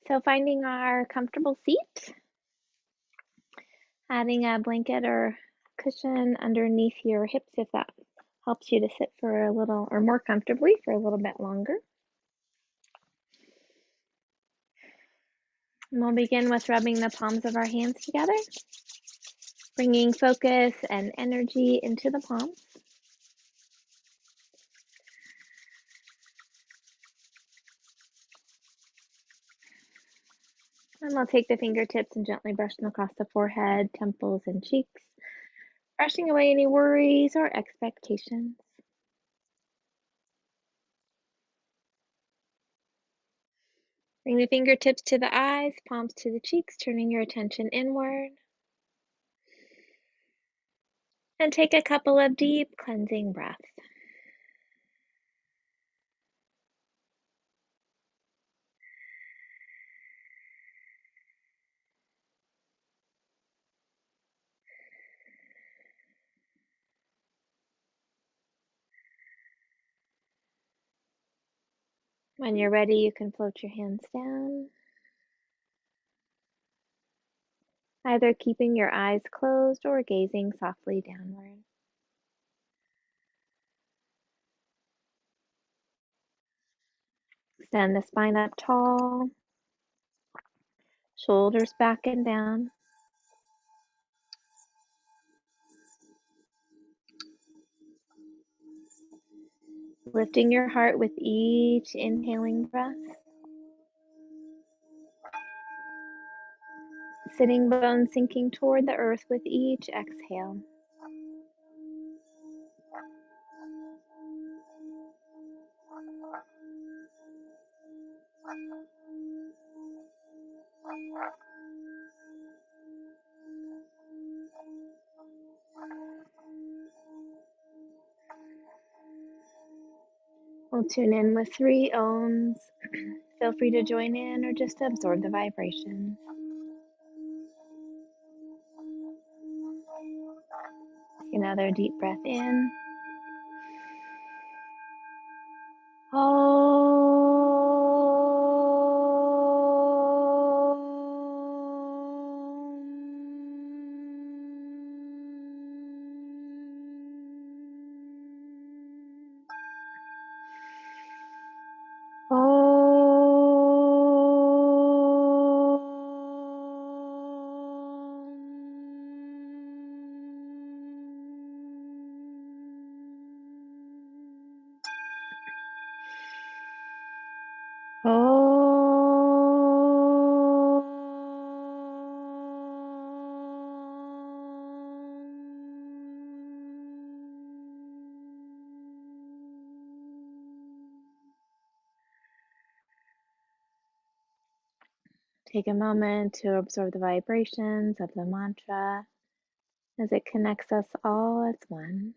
So finding our comfortable seat, adding a blanket or cushion underneath your hips if that helps you to sit for a little or more comfortably for a little bit longer. And we'll begin with rubbing the palms of our hands together, bringing focus and energy into the palms. And we'll take the fingertips and gently brush them across the forehead, temples, and cheeks, brushing away any worries or expectations. Bring the fingertips to the eyes, palms to the cheeks, turning your attention inward. And take a couple of deep cleansing breaths. When you're ready, you can float your hands down, either keeping your eyes closed or gazing softly downward. Extend the spine up tall, shoulders back and down. Lifting your heart with each inhaling breath. Sitting bones sinking toward the earth with each exhale. We'll tune in with 3 ohms. Feel free to join in or just absorb the vibration. Another deep breath in. Take a moment to absorb the vibrations of the mantra as it connects us all as one.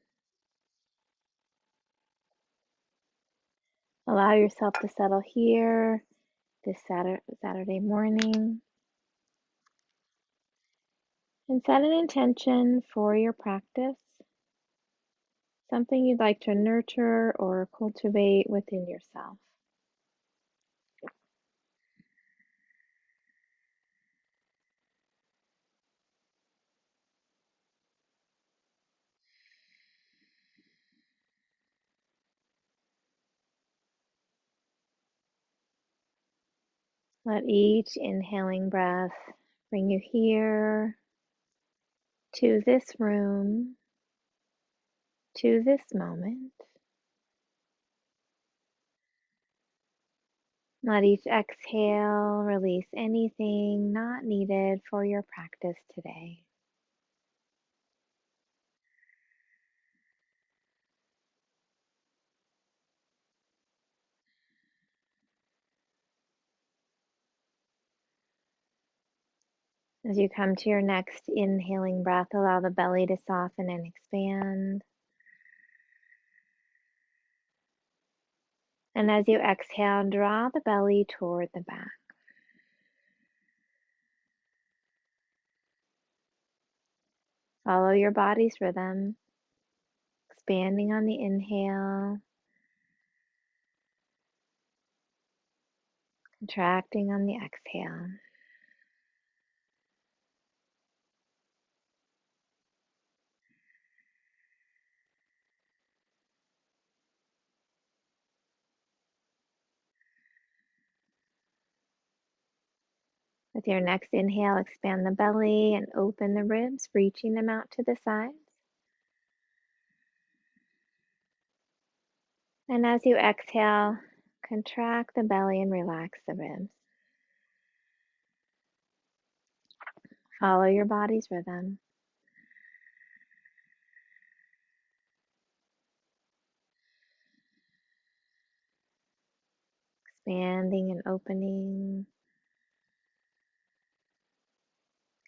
Allow yourself to settle here this Saturday morning and set an intention for your practice, something you'd like to nurture or cultivate within yourself. Let each inhaling breath bring you here to this room, to this moment. Let each exhale release anything not needed for your practice today. As you come to your next inhaling breath, allow the belly to soften and expand. And as you exhale, draw the belly toward the back. Follow your body's rhythm, expanding on the inhale, Contracting on the exhale. With your next inhale, expand the belly and open the ribs, reaching them out to the sides. And as you exhale, contract the belly and relax the ribs. Follow your body's rhythm. Expanding and opening,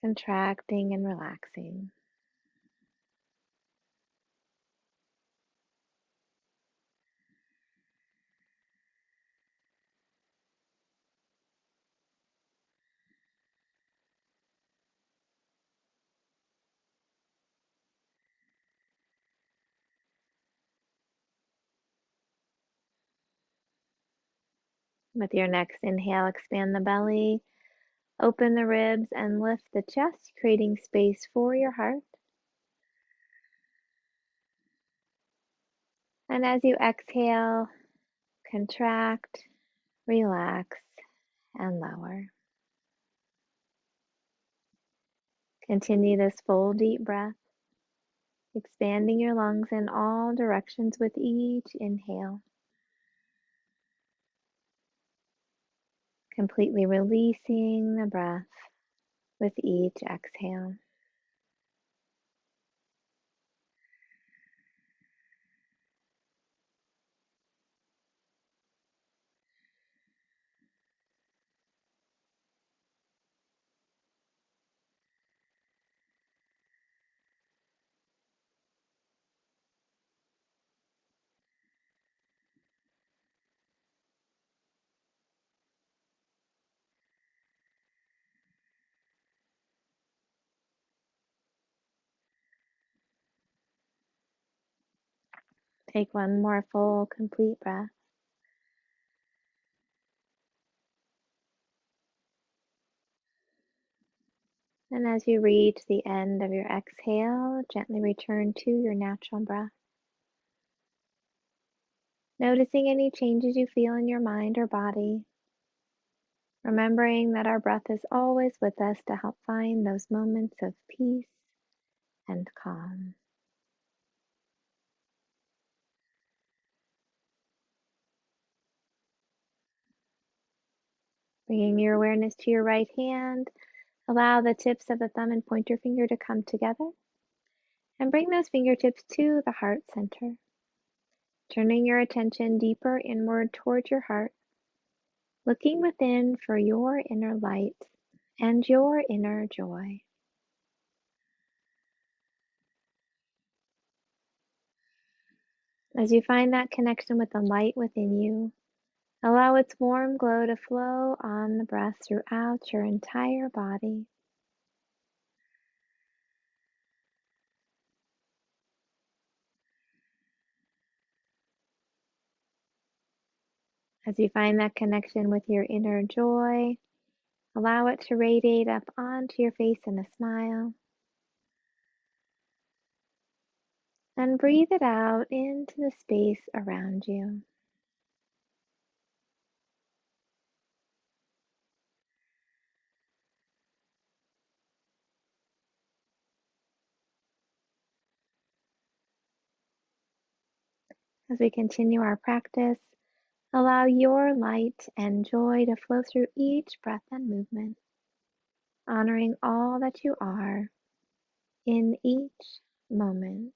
contracting and relaxing. With your next inhale, expand the belly, open the ribs, and lift the chest, creating space for your heart. And as you exhale, contract, relax, and lower. Continue this full deep breath, expanding your lungs in all directions with each inhale, completely releasing the breath with each exhale. Take one more full, complete breath. And as you reach the end of your exhale, gently return to your natural breath. Noticing any changes you feel in your mind or body. Remembering that our breath is always with us to help find those moments of peace and calm. Bringing your awareness to your right hand, allow the tips of the thumb and pointer finger to come together. And bring those fingertips to the heart center. Turning your attention deeper inward toward your heart, looking within for your inner light and your inner joy. As you find that connection with the light within you, allow its warm glow to flow on the breath throughout your entire body. As you find that connection with your inner joy, allow it to radiate up onto your face in a smile. And breathe it out into the space around you. As we continue our practice, allow your light and joy to flow through each breath and movement, honoring all that you are in each moment.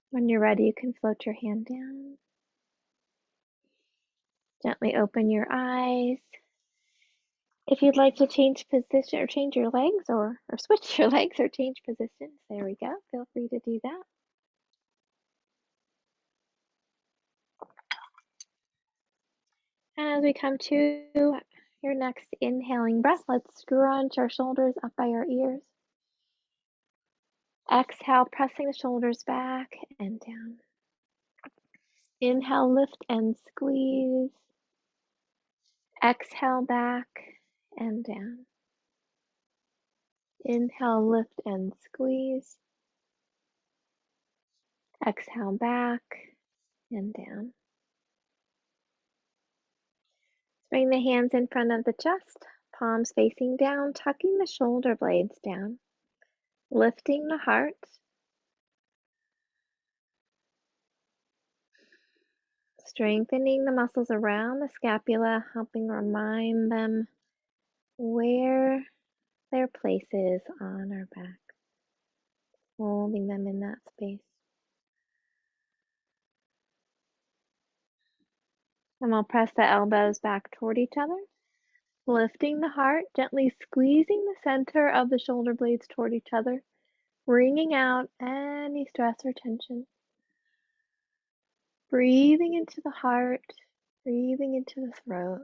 When you're ready, you can float your hand down. Gently open your eyes. If you'd like to change position or change your legs or switch your legs or change positions, there we go. Feel free to do that. And as we come to your next inhaling breath, let's scrunch our shoulders up by our ears. Exhale, pressing the shoulders back and down. Inhale, lift and squeeze. Exhale, back and down. Inhale, lift and squeeze. Exhale, back and down. Bring the hands in front of the chest, palms facing down, tucking the shoulder blades down, lifting the heart. Strengthening the muscles around the scapula, helping remind them where their place is on our back, holding them in that space. And we'll press the elbows back toward each other, lifting the heart, gently squeezing the center of the shoulder blades toward each other, wringing out any stress or tension. Breathing into the heart, breathing into the throat.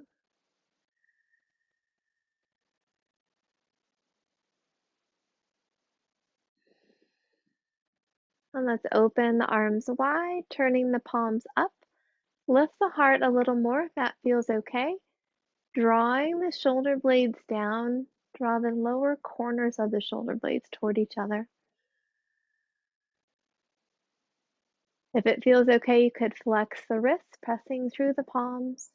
And let's open the arms wide, turning the palms up. Lift the heart a little more if that feels okay. Drawing the shoulder blades down, draw the lower corners of the shoulder blades toward each other. If it feels okay, you could flex the wrists, pressing through the palms.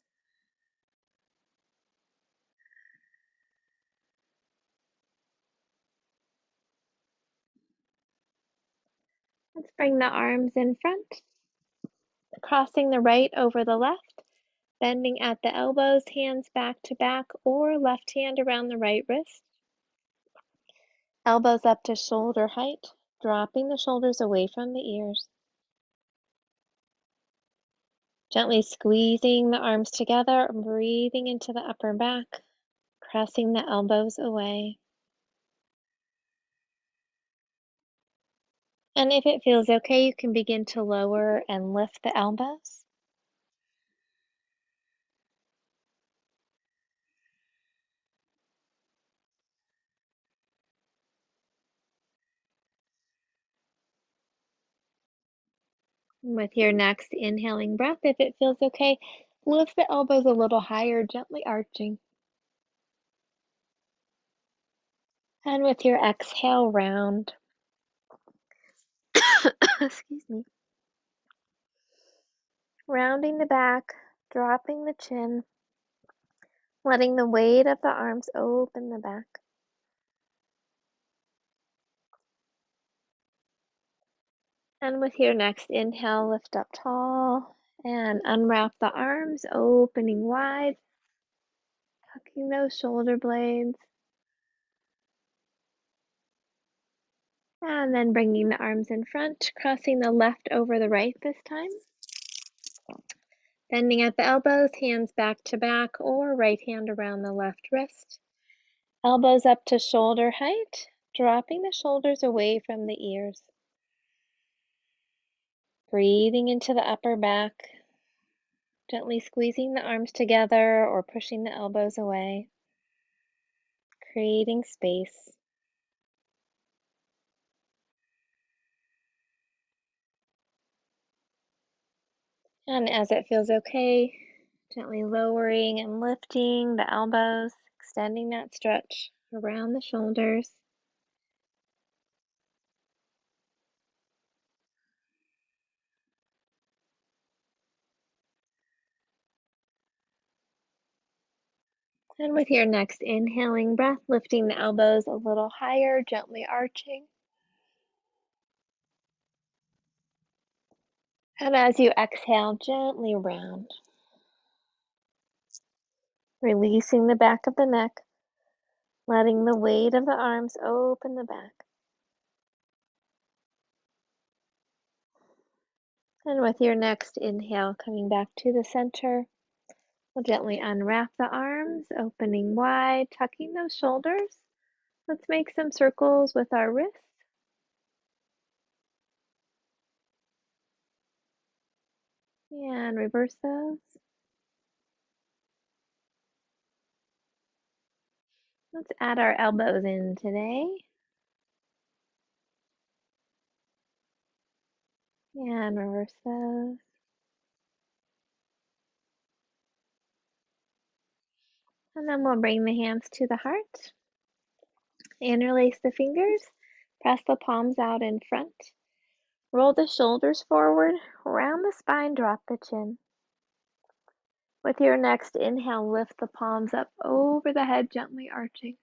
Let's bring the arms in front, crossing the right over the left, bending at the elbows, hands back to back, or left hand around the right wrist. Elbows up to shoulder height, dropping the shoulders away from the ears. Gently squeezing the arms together, breathing into the upper back, pressing the elbows away. And if it feels okay, you can begin to lower and lift the elbows. With your next inhaling breath, if it feels okay, lift the elbows a little higher, gently arching. And with your exhale, round. Excuse me. Rounding the back, dropping the chin, letting the weight of the arms open the back. And with your next inhale, lift up tall and unwrap the arms, opening wide, tucking those shoulder blades. And then bringing the arms in front, crossing the left over the right this time. Bending at the elbows, hands back to back or right hand around the left wrist. Elbows up to shoulder height, dropping the shoulders away from the ears. Breathing into the upper back, gently squeezing the arms together or pushing the elbows away, creating space. And as it feels okay, gently lowering and lifting the elbows, extending that stretch around the shoulders. And with your next inhaling breath, lifting the elbows a little higher, gently arching. And as you exhale, gently round. Releasing the back of the neck, letting the weight of the arms open the back. And with your next inhale, coming back to the center, we'll gently unwrap the arms, opening wide, tucking those shoulders. Let's make some circles with our wrists. And reverse those. Let's add our elbows in today. And reverse those. And then we'll bring the hands to the heart. Interlace the fingers. Press the palms out in front. Roll the shoulders forward. Round the spine, drop the chin. With your next inhale, lift the palms up over the head, gently arching.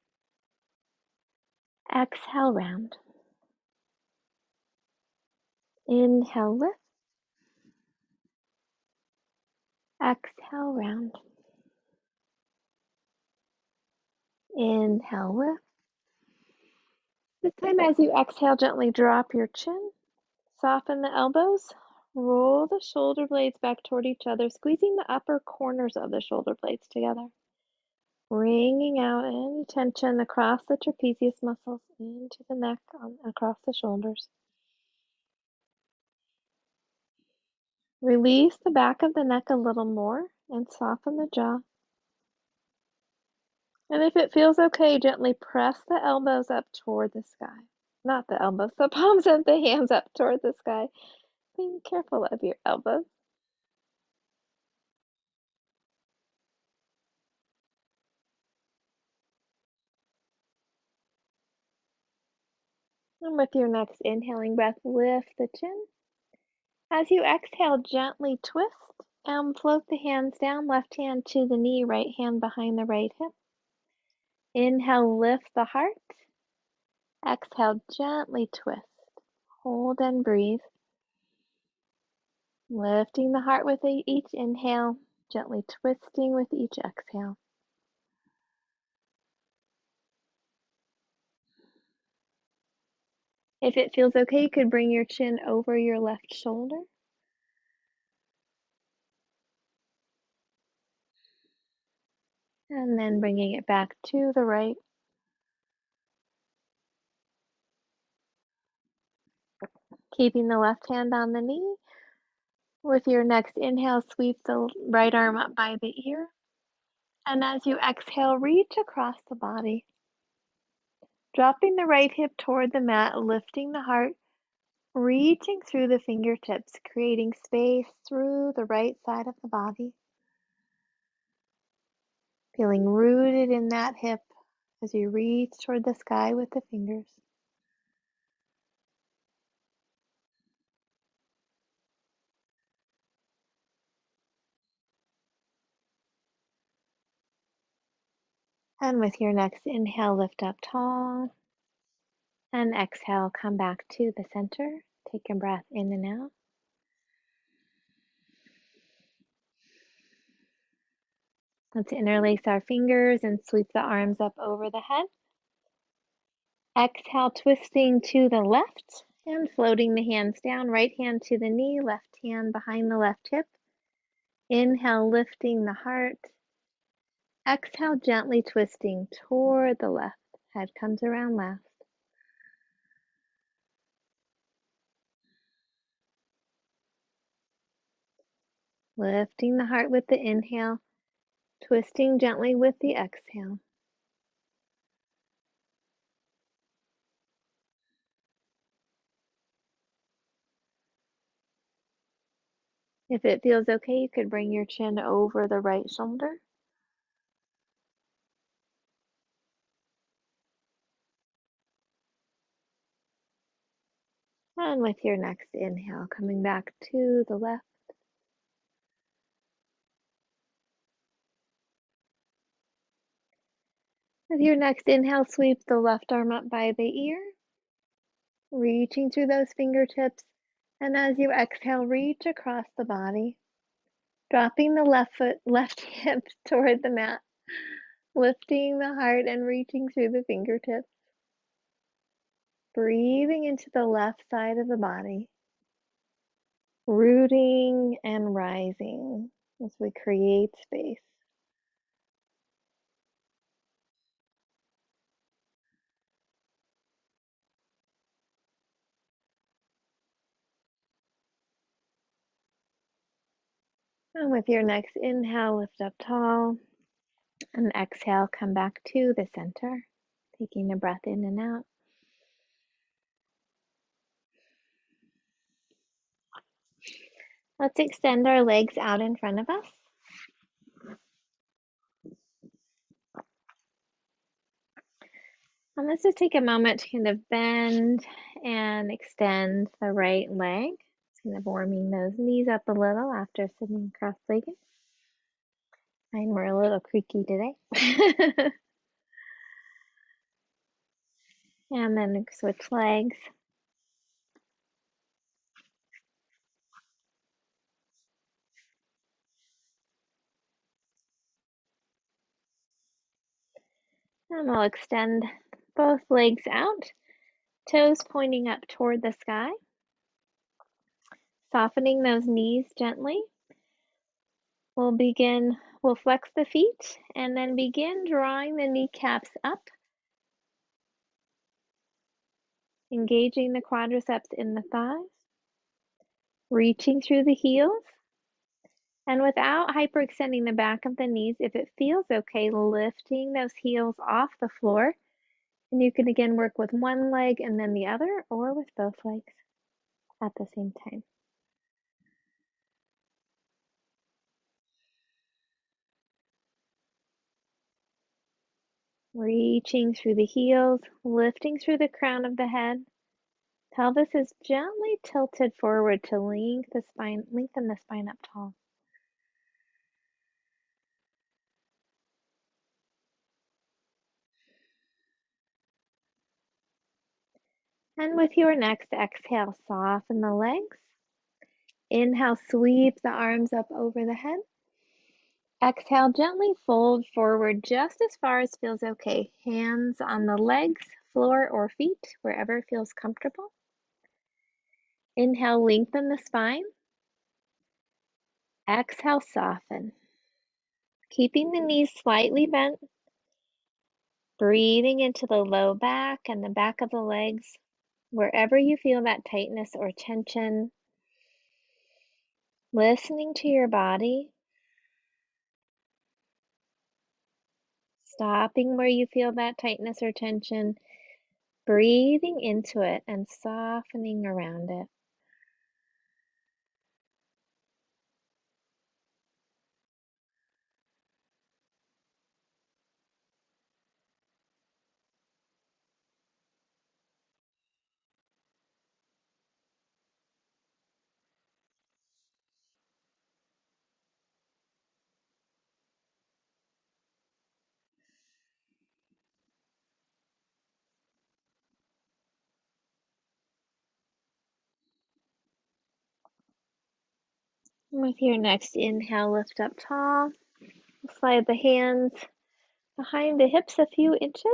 Exhale, round. Inhale, lift. Exhale, round. Inhale, lift. This time as you exhale, gently drop your chin. Soften the elbows. Roll the shoulder blades back toward each other, squeezing the upper corners of the shoulder blades together. Wringing out any tension across the trapezius muscles into the neck, across the shoulders. Release the back of the neck a little more and soften the jaw. And if it feels okay, gently press the elbows up toward the sky. Not the elbows, the palms of the hands up toward the sky. Be careful of your elbows. And with your next inhaling breath, lift the chin. As you exhale, gently twist and float the hands down, left hand to the knee, right hand behind the right hip. Inhale, lift the heart. Exhale, gently twist. Hold and breathe. Lifting the heart with each inhale, gently twisting with each exhale. If it feels okay, you could bring your chin over your left shoulder. And then bringing it back to the right. Keeping the left hand on the knee. With your next inhale, sweep the right arm up by the ear. And as you exhale, reach across the body. Dropping the right hip toward the mat, lifting the heart, reaching through the fingertips, creating space through the right side of the body. Feeling rooted in that hip as you reach toward the sky with the fingers. And with your next inhale, lift up tall. And exhale, come back to the center. Take a breath in and out. Let's interlace our fingers and sweep the arms up over the head. Exhale, twisting to the left and floating the hands down. Right hand to the knee, left hand behind the left hip. Inhale, lifting the heart. Exhale, gently twisting toward the left. Head comes around last. Lifting the heart with the inhale, twisting gently with the exhale. If it feels okay, you could bring your chin over the right shoulder. And with your next inhale, coming back to the left. With your next inhale, sweep the left arm up by the ear, reaching through those fingertips. And as you exhale, reach across the body, dropping the left hip toward the mat, lifting the heart and reaching through the fingertips. Breathing into the left side of the body, rooting and rising as we create space. And with your next inhale, lift up tall. And exhale, come back to the center, taking a breath in and out. Let's extend our legs out in front of us. And let's just take a moment to kind of bend and extend the right leg. Just kind of warming those knees up a little after sitting cross-legged. Mine were a little creaky today. And then switch legs. And we'll extend both legs out, toes pointing up toward the sky. Softening those knees gently. We'll flex the feet and then begin drawing the kneecaps up, engaging the quadriceps in the thighs, reaching through the heels, and without hyperextending the back of the knees, if it feels okay, lifting those heels off the floor. And you can again work with one leg and then the other, or with both legs at the same time. Reaching through the heels, lifting through the crown of the head. Pelvis is gently tilted forward to lengthen the spine up tall. And with your next exhale, soften the legs. Inhale, sweep the arms up over the head. Exhale, gently fold forward just as far as feels okay. Hands on the legs, floor, or feet, wherever feels comfortable. Inhale, lengthen the spine. Exhale, soften. Keeping the knees slightly bent. Breathing into the low back and the back of the legs, wherever you feel that tightness or tension. Listening to your body. Stopping where you feel that tightness or tension. Breathing into it and softening around it. With your next inhale, lift up tall. Slide the hands behind the hips a few inches.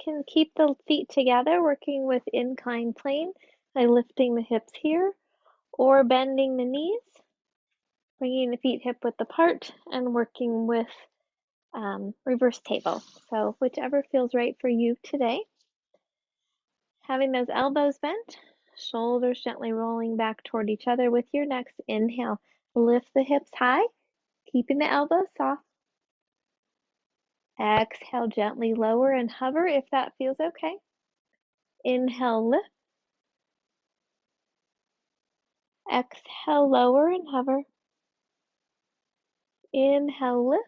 Can keep the feet together, working with inclined plane by lifting the hips here or bending the knees, bringing the feet hip width apart and working with reverse table. So whichever feels right for you today. Having those elbows bent, shoulders gently rolling back toward each other. With your next inhale, lift the hips high, keeping the elbows soft. Exhale, gently lower and hover if that feels okay. Inhale, lift. Exhale, lower and hover. Inhale, lift.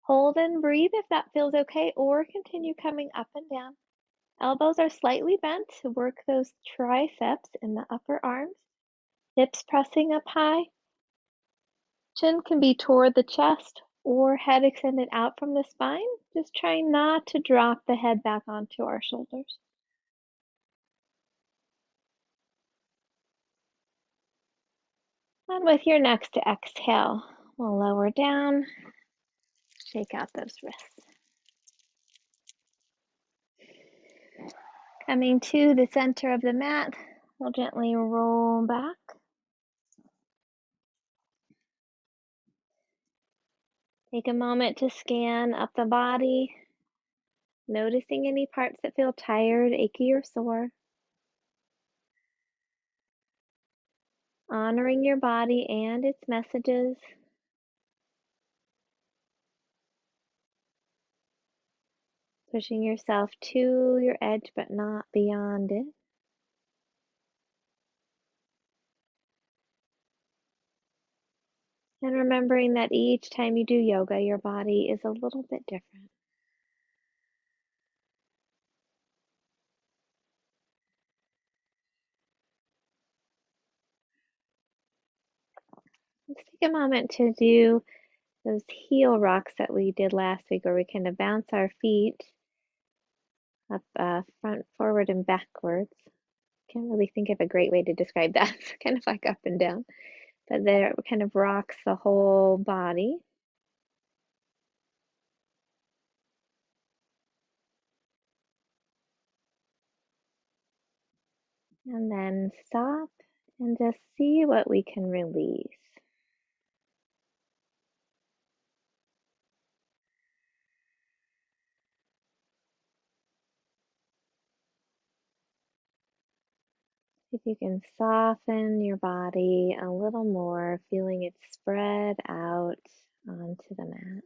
Hold and breathe if that feels okay, or continue coming up and down. Elbows are slightly bent to work those triceps in the upper arms. Hips pressing up high. Chin can be toward the chest or head extended out from the spine. Just trying not to drop the head back onto our shoulders. And with your next exhale, we'll lower down, shake out those wrists. Coming to the center of the mat, we'll gently roll back. Take a moment to scan up the body, noticing any parts that feel tired, achy, or sore. Honoring your body and its messages. Pushing yourself to your edge, but not beyond it. And remembering that each time you do yoga, your body is a little bit different. Let's take a moment to do those heel rocks that we did last week, where we kind of bounce our feet up, front, forward, and backwards. Can't really think of a great way to describe that. It's kind of like up and down, but there it kind of rocks the whole body. And then stop and just see what we can release. See if you can soften your body a little more, feeling it spread out onto the mat.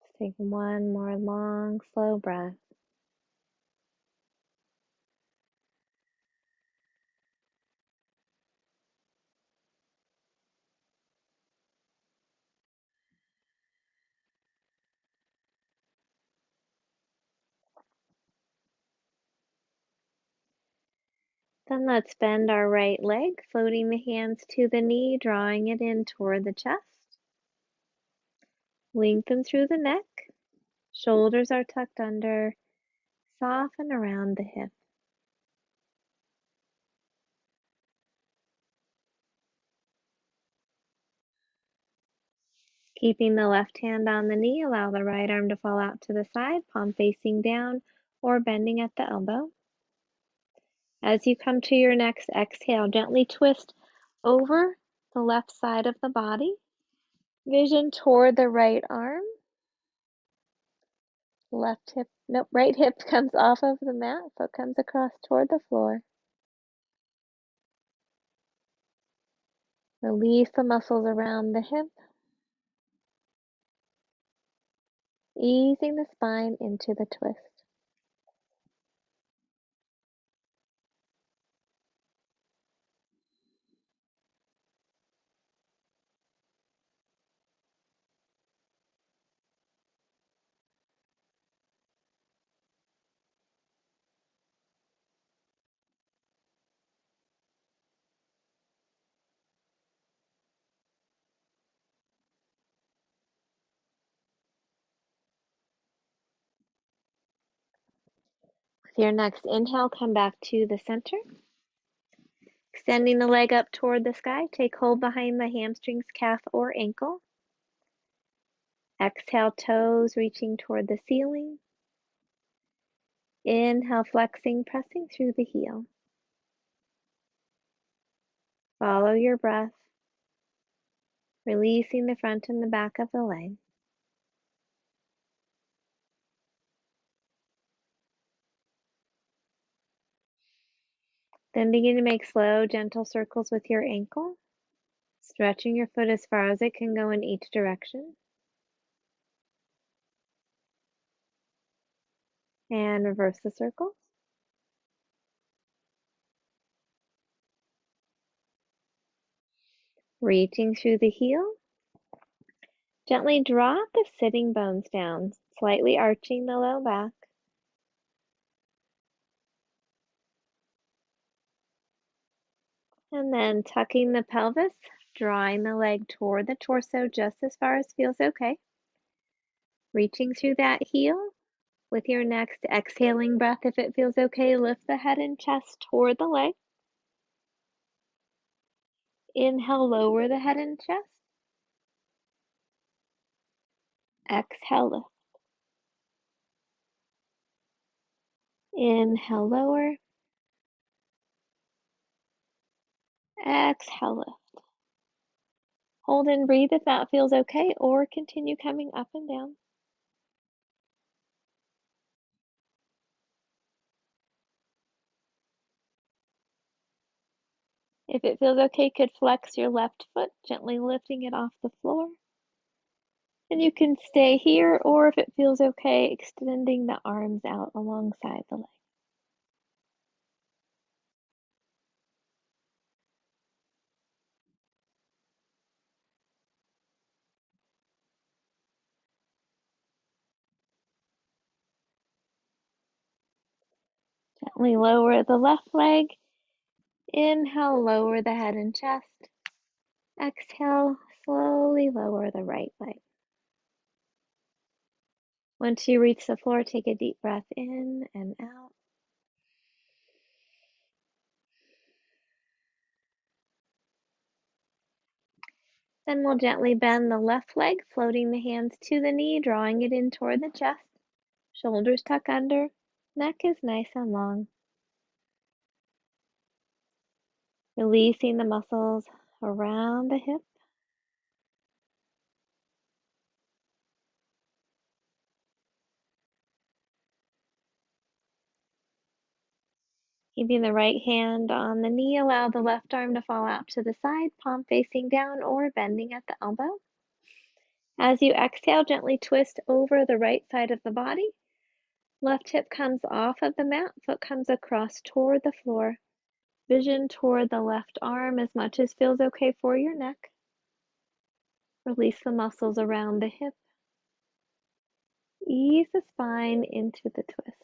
Let's take one more long, slow breath. Then let's bend our right leg, floating the hands to the knee, drawing it in toward the chest. Lengthen through the neck. Shoulders are tucked under. Soften around the hip. Keeping the left hand on the knee, allow the right arm to fall out to the side, palm facing down or bending at the elbow. As you come to your next exhale, gently twist over the left side of the body. Vision toward the right arm. Left hip, nope, right hip comes off of the mat, foot comes across toward the floor. Release the muscles around the hip, easing the spine into the twist. With your next inhale, come back to the center. Extending the leg up toward the sky, take hold behind the hamstrings, calf, or ankle. Exhale, toes reaching toward the ceiling. Inhale, flexing, pressing through the heel. Follow your breath, releasing the front and the back of the leg. Then begin to make slow, gentle circles with your ankle, stretching your foot as far as it can go in each direction. And reverse the circles. Reaching through the heel. Gently drop the sitting bones down, slightly arching the low back. And then tucking the pelvis, drawing the leg toward the torso just as far as feels okay. Reaching through that heel. With your next exhaling breath, if it feels okay, lift the head and chest toward the leg. Inhale, lower the head and chest. Exhale, lift. Inhale, lower. Exhale, lift. Hold and breathe if that feels okay, or continue coming up and down. If it feels okay, you could flex your left foot, gently lifting it off the floor. And you can stay here, or if it feels okay, extending the arms out alongside the leg. Gently lower the left leg. Inhale, lower the head and chest. Exhale, slowly lower the right leg. Once you reach the floor, take a deep breath in and out. Then we'll gently bend the left leg, floating the hands to the knee, drawing it in toward the chest. Shoulders tuck under, neck is nice and long. Releasing the muscles around the hip. Keeping the right hand on the knee, allow the left arm to fall out to the side, palm facing down or bending at the elbow. As you exhale, gently twist over the right side of the body. Left hip comes off of the mat, foot comes across toward the floor. Vision toward the left arm as much as feels okay for your neck. Release the muscles around the hip. Ease the spine into the twist.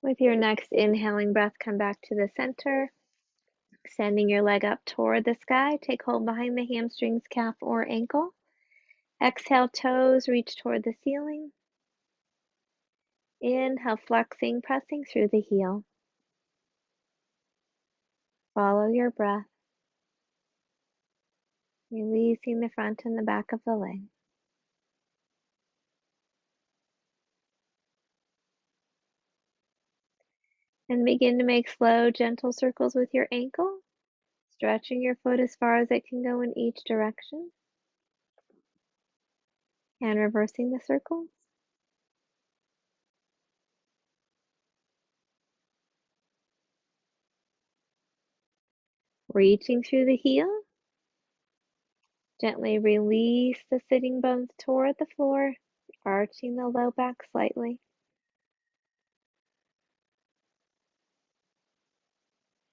With your next inhaling breath, come back to the center. Extending your leg up toward the sky. Take hold behind the hamstrings, calf, or ankle. Exhale, toes reach toward the ceiling. Inhale, flexing, pressing through the heel. Follow your breath, releasing the front and the back of the leg. And begin to make slow, gentle circles with your ankle, stretching your foot as far as it can go in each direction. And reversing the circles. Reaching through the heel. Gently release the sitting bones toward the floor, arching the low back slightly.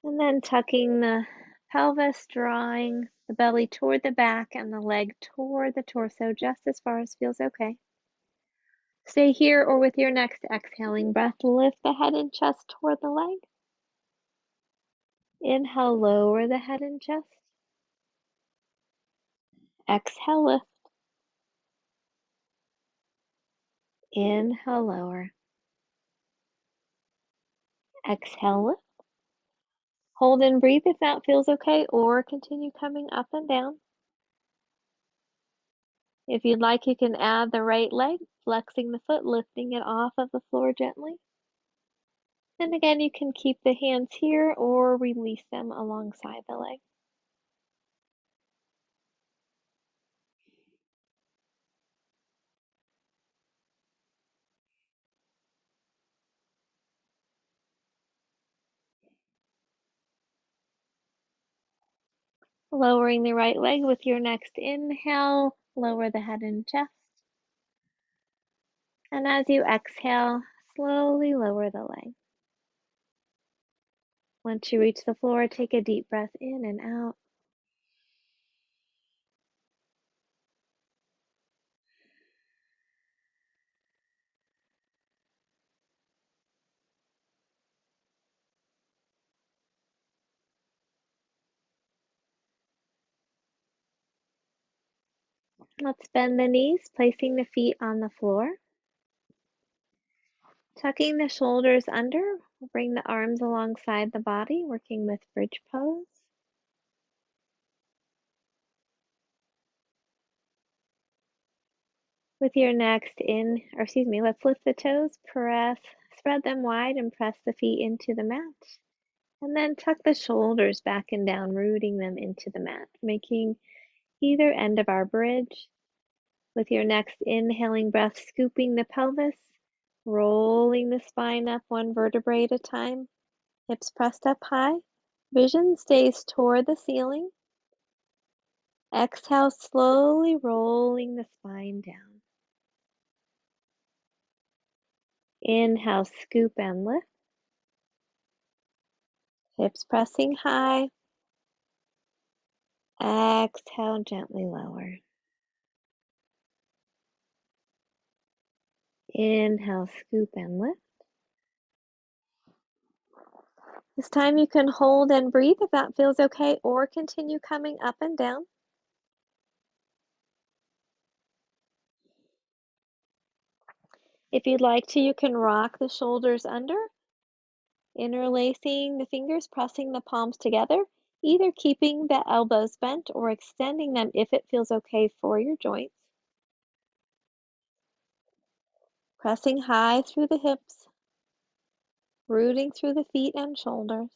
And then tucking the pelvis, drawing the belly toward the back and the leg toward the torso, just as far as feels okay. Stay here, or with your next exhaling breath, lift the head and chest toward the leg. Inhale, lower the head and chest. Exhale, lift. Inhale, lower. Exhale, lift. Hold and breathe if that feels okay, or continue coming up and down. If you'd like, you can add the right leg, flexing the foot, lifting it off of the floor gently. And again, you can keep the hands here or release them alongside the leg. Lowering the right leg with your next inhale, lower the head and chest. And as you exhale, slowly lower the leg. Once you reach the floor, take a deep breath in and out. Let's bend the knees, placing the feet on the floor. Tucking the shoulders under, bring the arms alongside the body, working with bridge pose. With your next let's lift the toes, spread them wide and press the feet into the mat. And then tuck the shoulders back and down, rooting them into the mat, making either end of our bridge. With your next inhaling breath, scooping the pelvis, rolling the spine up one vertebrae at a time, hips pressed up high. Vision stays toward the ceiling. Exhale, slowly rolling the spine down. Inhale, scoop and lift. Hips pressing high. Exhale, gently lower. Inhale, scoop and lift. This time you can hold and breathe if that feels okay, or continue coming up and down. If you'd like to, you can rock the shoulders under, interlacing the fingers, pressing the palms together, either keeping the elbows bent or extending them if it feels okay for your joints. Pressing high through the hips, rooting through the feet and shoulders.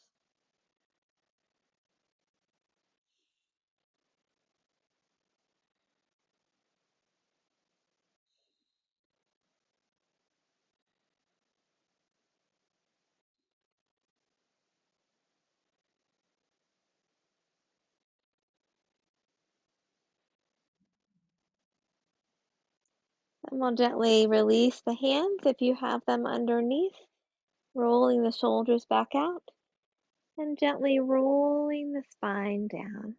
And we'll gently release the hands if you have them underneath, rolling the shoulders back out, and gently rolling the spine down.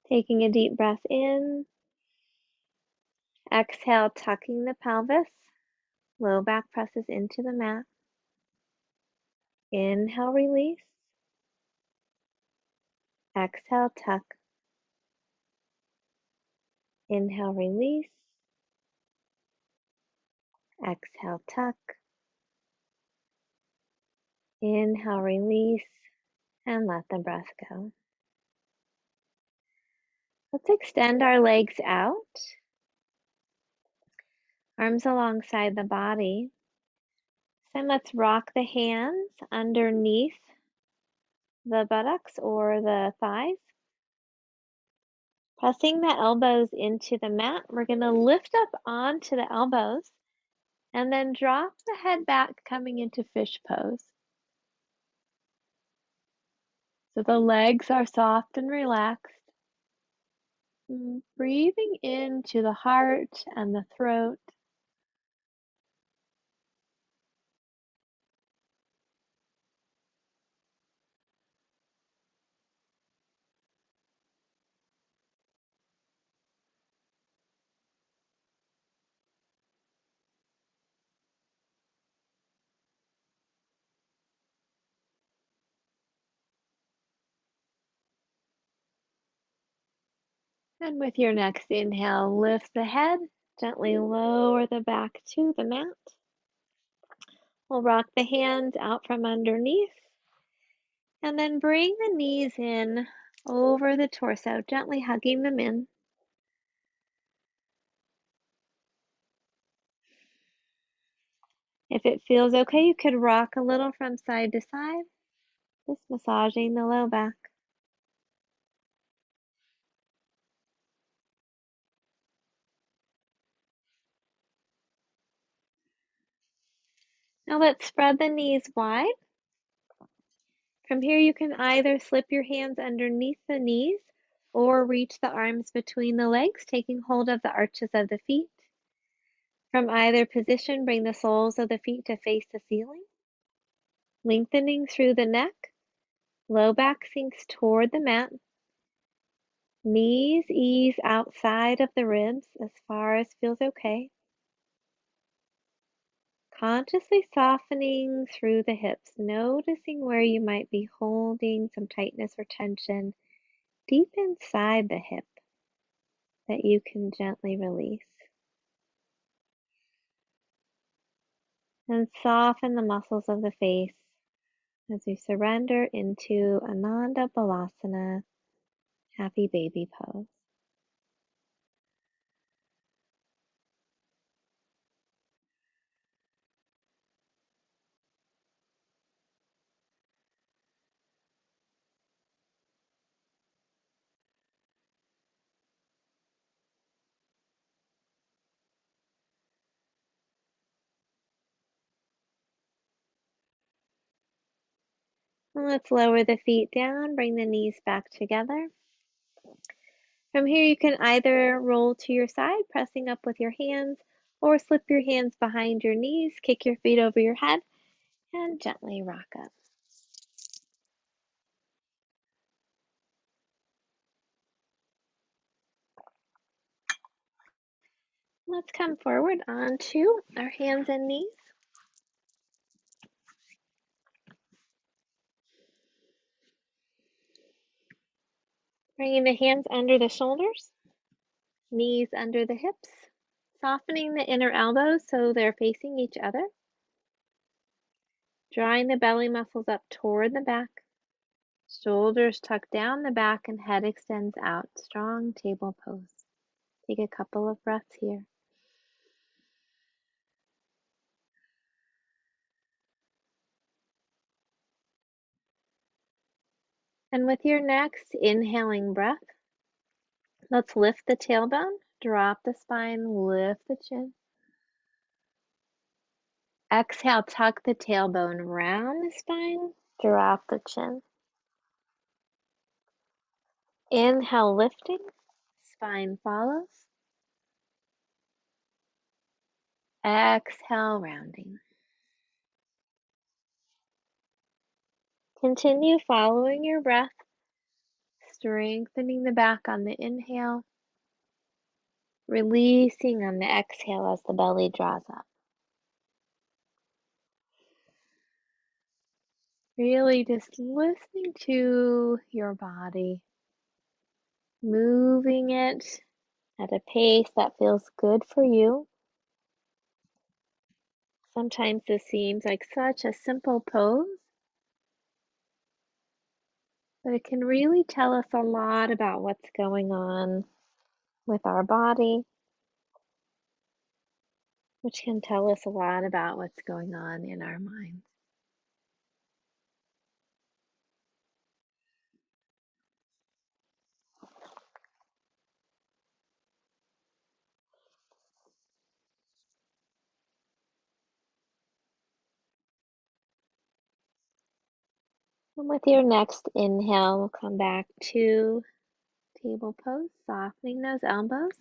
Taking a deep breath in, exhale, tucking the pelvis, low back presses into the mat. Inhale, release. Exhale, tuck. Inhale, release. Exhale, tuck. Inhale, release, and let the breath go. Let's extend our legs out, arms alongside the body. Then let's rock the hands underneath the buttocks or the thighs. Pressing the elbows into the mat, we're going to lift up onto the elbows and then drop the head back, coming into fish pose. So the legs are soft and relaxed. Breathing into the heart and the throat. And with your next inhale, lift the head, gently lower the back to the mat. We'll rock the hands out from underneath and then bring the knees in over the torso, gently hugging them in. If it feels okay, you could rock a little from side to side, just massaging the low back. Now let's spread the knees wide. From here, you can either slip your hands underneath the knees or reach the arms between the legs, taking hold of the arches of the feet. From either position, bring the soles of the feet to face the ceiling. Lengthening through the neck, low back sinks toward the mat. Knees ease outside of the ribs as far as feels okay. Consciously softening through the hips, noticing where you might be holding some tightness or tension deep inside the hip that you can gently release. And soften the muscles of the face as you surrender into Ananda Balasana, happy baby pose. Let's lower the feet down, bring the knees back together. From here, you can either roll to your side, pressing up with your hands, or slip your hands behind your knees, kick your feet over your head, and gently rock up. Let's come forward onto our hands and knees. Bringing the hands under the shoulders, knees under the hips, softening the inner elbows so they're facing each other. Drawing the belly muscles up toward the back. Shoulders tuck down the back and head extends out. Strong table pose. Take a couple of breaths here. And with your next inhaling breath, let's lift the tailbone, drop the spine, lift the chin. Exhale, tuck the tailbone round the spine, drop the chin. Inhale, lifting, spine follows. Exhale, rounding. Continue following your breath, strengthening the back on the inhale, releasing on the exhale as the belly draws up. Really just listening to your body, moving it at a pace that feels good for you. Sometimes this seems like such a simple pose, but it can really tell us a lot about what's going on with our body, which can tell us a lot about what's going on in our minds. And with your next inhale, we'll come back to table pose, softening those elbows.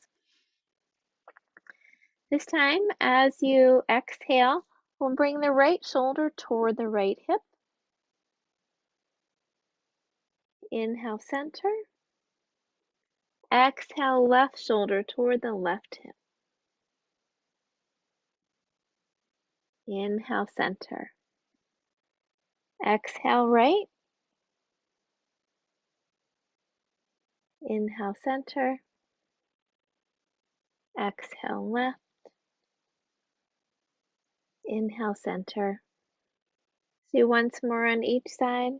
This time, as you exhale, we'll bring the right shoulder toward the right hip. Inhale, center. Exhale, left shoulder toward the left hip. Inhale, center. Exhale, right. Inhale, center. Exhale, left. Inhale, center. Do once more on each side.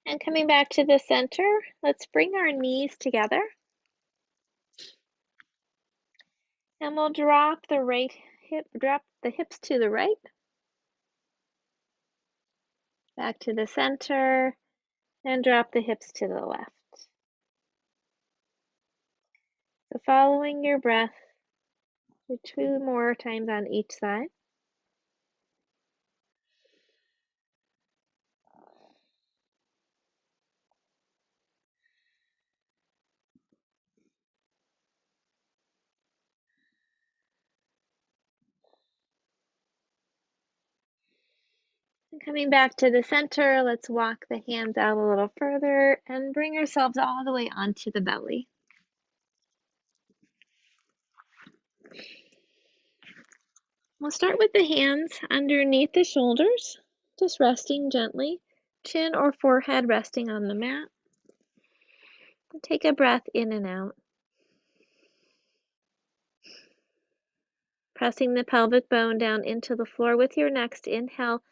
And coming back to the center, let's bring our knees together. And we'll drop the hips to the right. Back to the center, and drop the hips to the left. So following your breath, do 2 more times on each side. And coming back to the center, let's walk the hands out a little further and bring ourselves all the way onto the belly. We'll start with the hands underneath the shoulders, just resting gently, chin or forehead resting on the mat. And take a breath in and out. Pressing the pelvic bone down into the floor with your next inhale.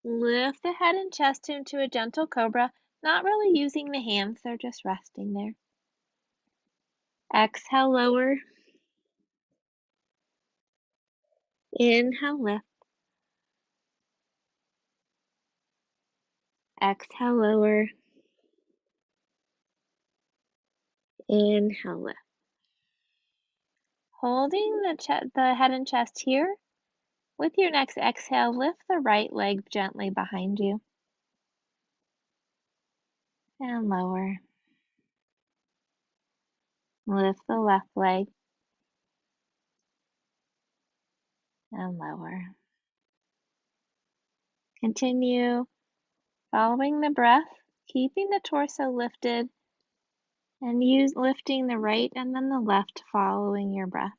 Lift the head and chest into a gentle cobra, not really using the hands, they're just resting there. Exhale, lower. Inhale, lift. Exhale, lower. Inhale, lift. Holding the head and chest here. With your next exhale, lift the right leg gently behind you. And lower. Lift the left leg. And lower. Continue following the breath, keeping the torso lifted, and lifting the right and then the left following your breath.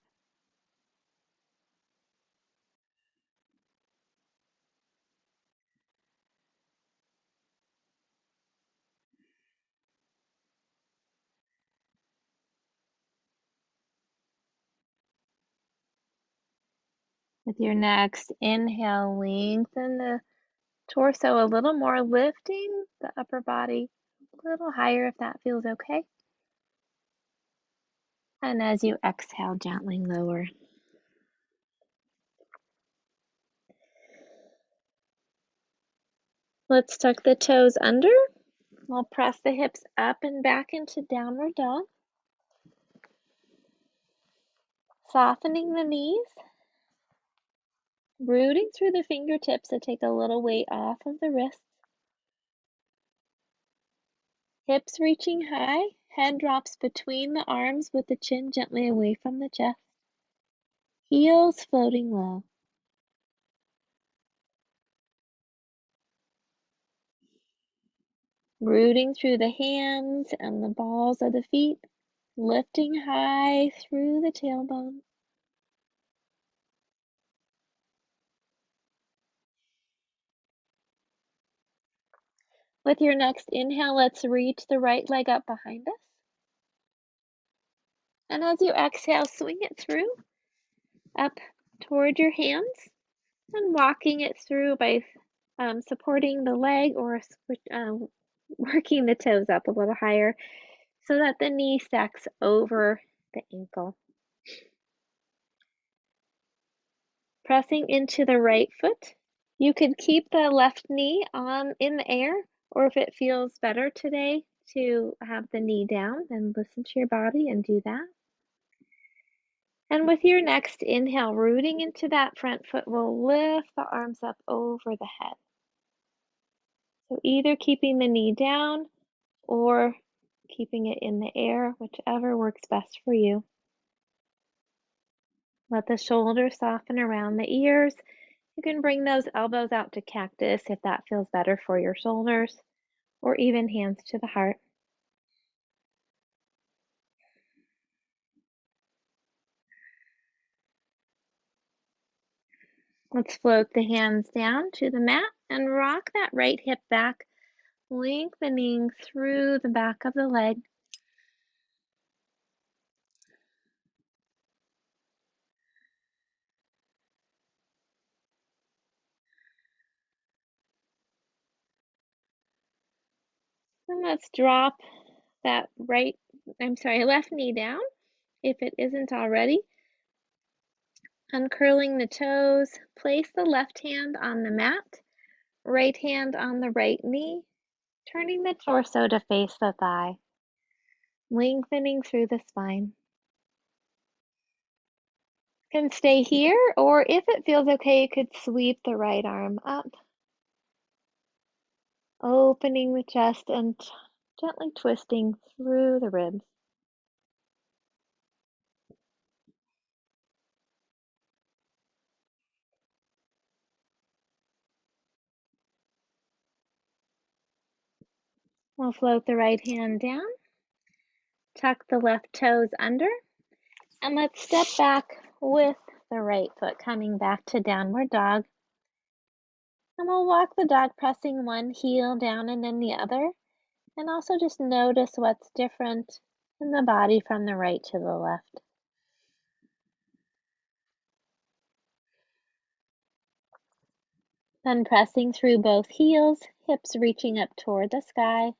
With your next inhale, lengthen the torso a little more, lifting the upper body a little higher if that feels okay. And as you exhale, gently lower. Let's tuck the toes under. We'll press the hips up and back into downward dog. Softening the knees. Rooting through the fingertips to take a little weight off of the wrists. Hips reaching high. Head drops between the arms with the chin gently away from the chest. Heels floating low. Rooting through the hands and the balls of the feet, lifting high through the tailbone. With your next inhale, let's reach the right leg up behind us. And as you exhale, swing it through, up toward your hands, and walking it through by supporting the leg or working the toes up a little higher so that the knee stacks over the ankle. Pressing into the right foot. You could keep the left knee in the air, or if it feels better today to have the knee down, then listen to your body and do that. And with your next inhale, rooting into that front foot, we'll lift the arms up over the head. So either keeping the knee down or keeping it in the air, whichever works best for you. Let the shoulders soften around the ears. You can bring those elbows out to cactus if that feels better for your shoulders, or even hands to the heart. Let's float the hands down to the mat and rock that right hip back, lengthening through the back of the leg. And let's drop that left knee down if it isn't already. Uncurling the toes, place the left hand on the mat, right hand on the right knee, turning the torso to face the thigh, lengthening through the spine. You can stay here, or if it feels okay, you could sweep the right arm up, opening the chest and gently twisting through the ribs. We'll float the right hand down, tuck the left toes under, and let's step back with the right foot coming back to downward dog. And we'll walk the dog pressing one heel down and then the other, and also just notice what's different in the body from the right to the left. Then pressing through both heels, hips reaching up toward the sky.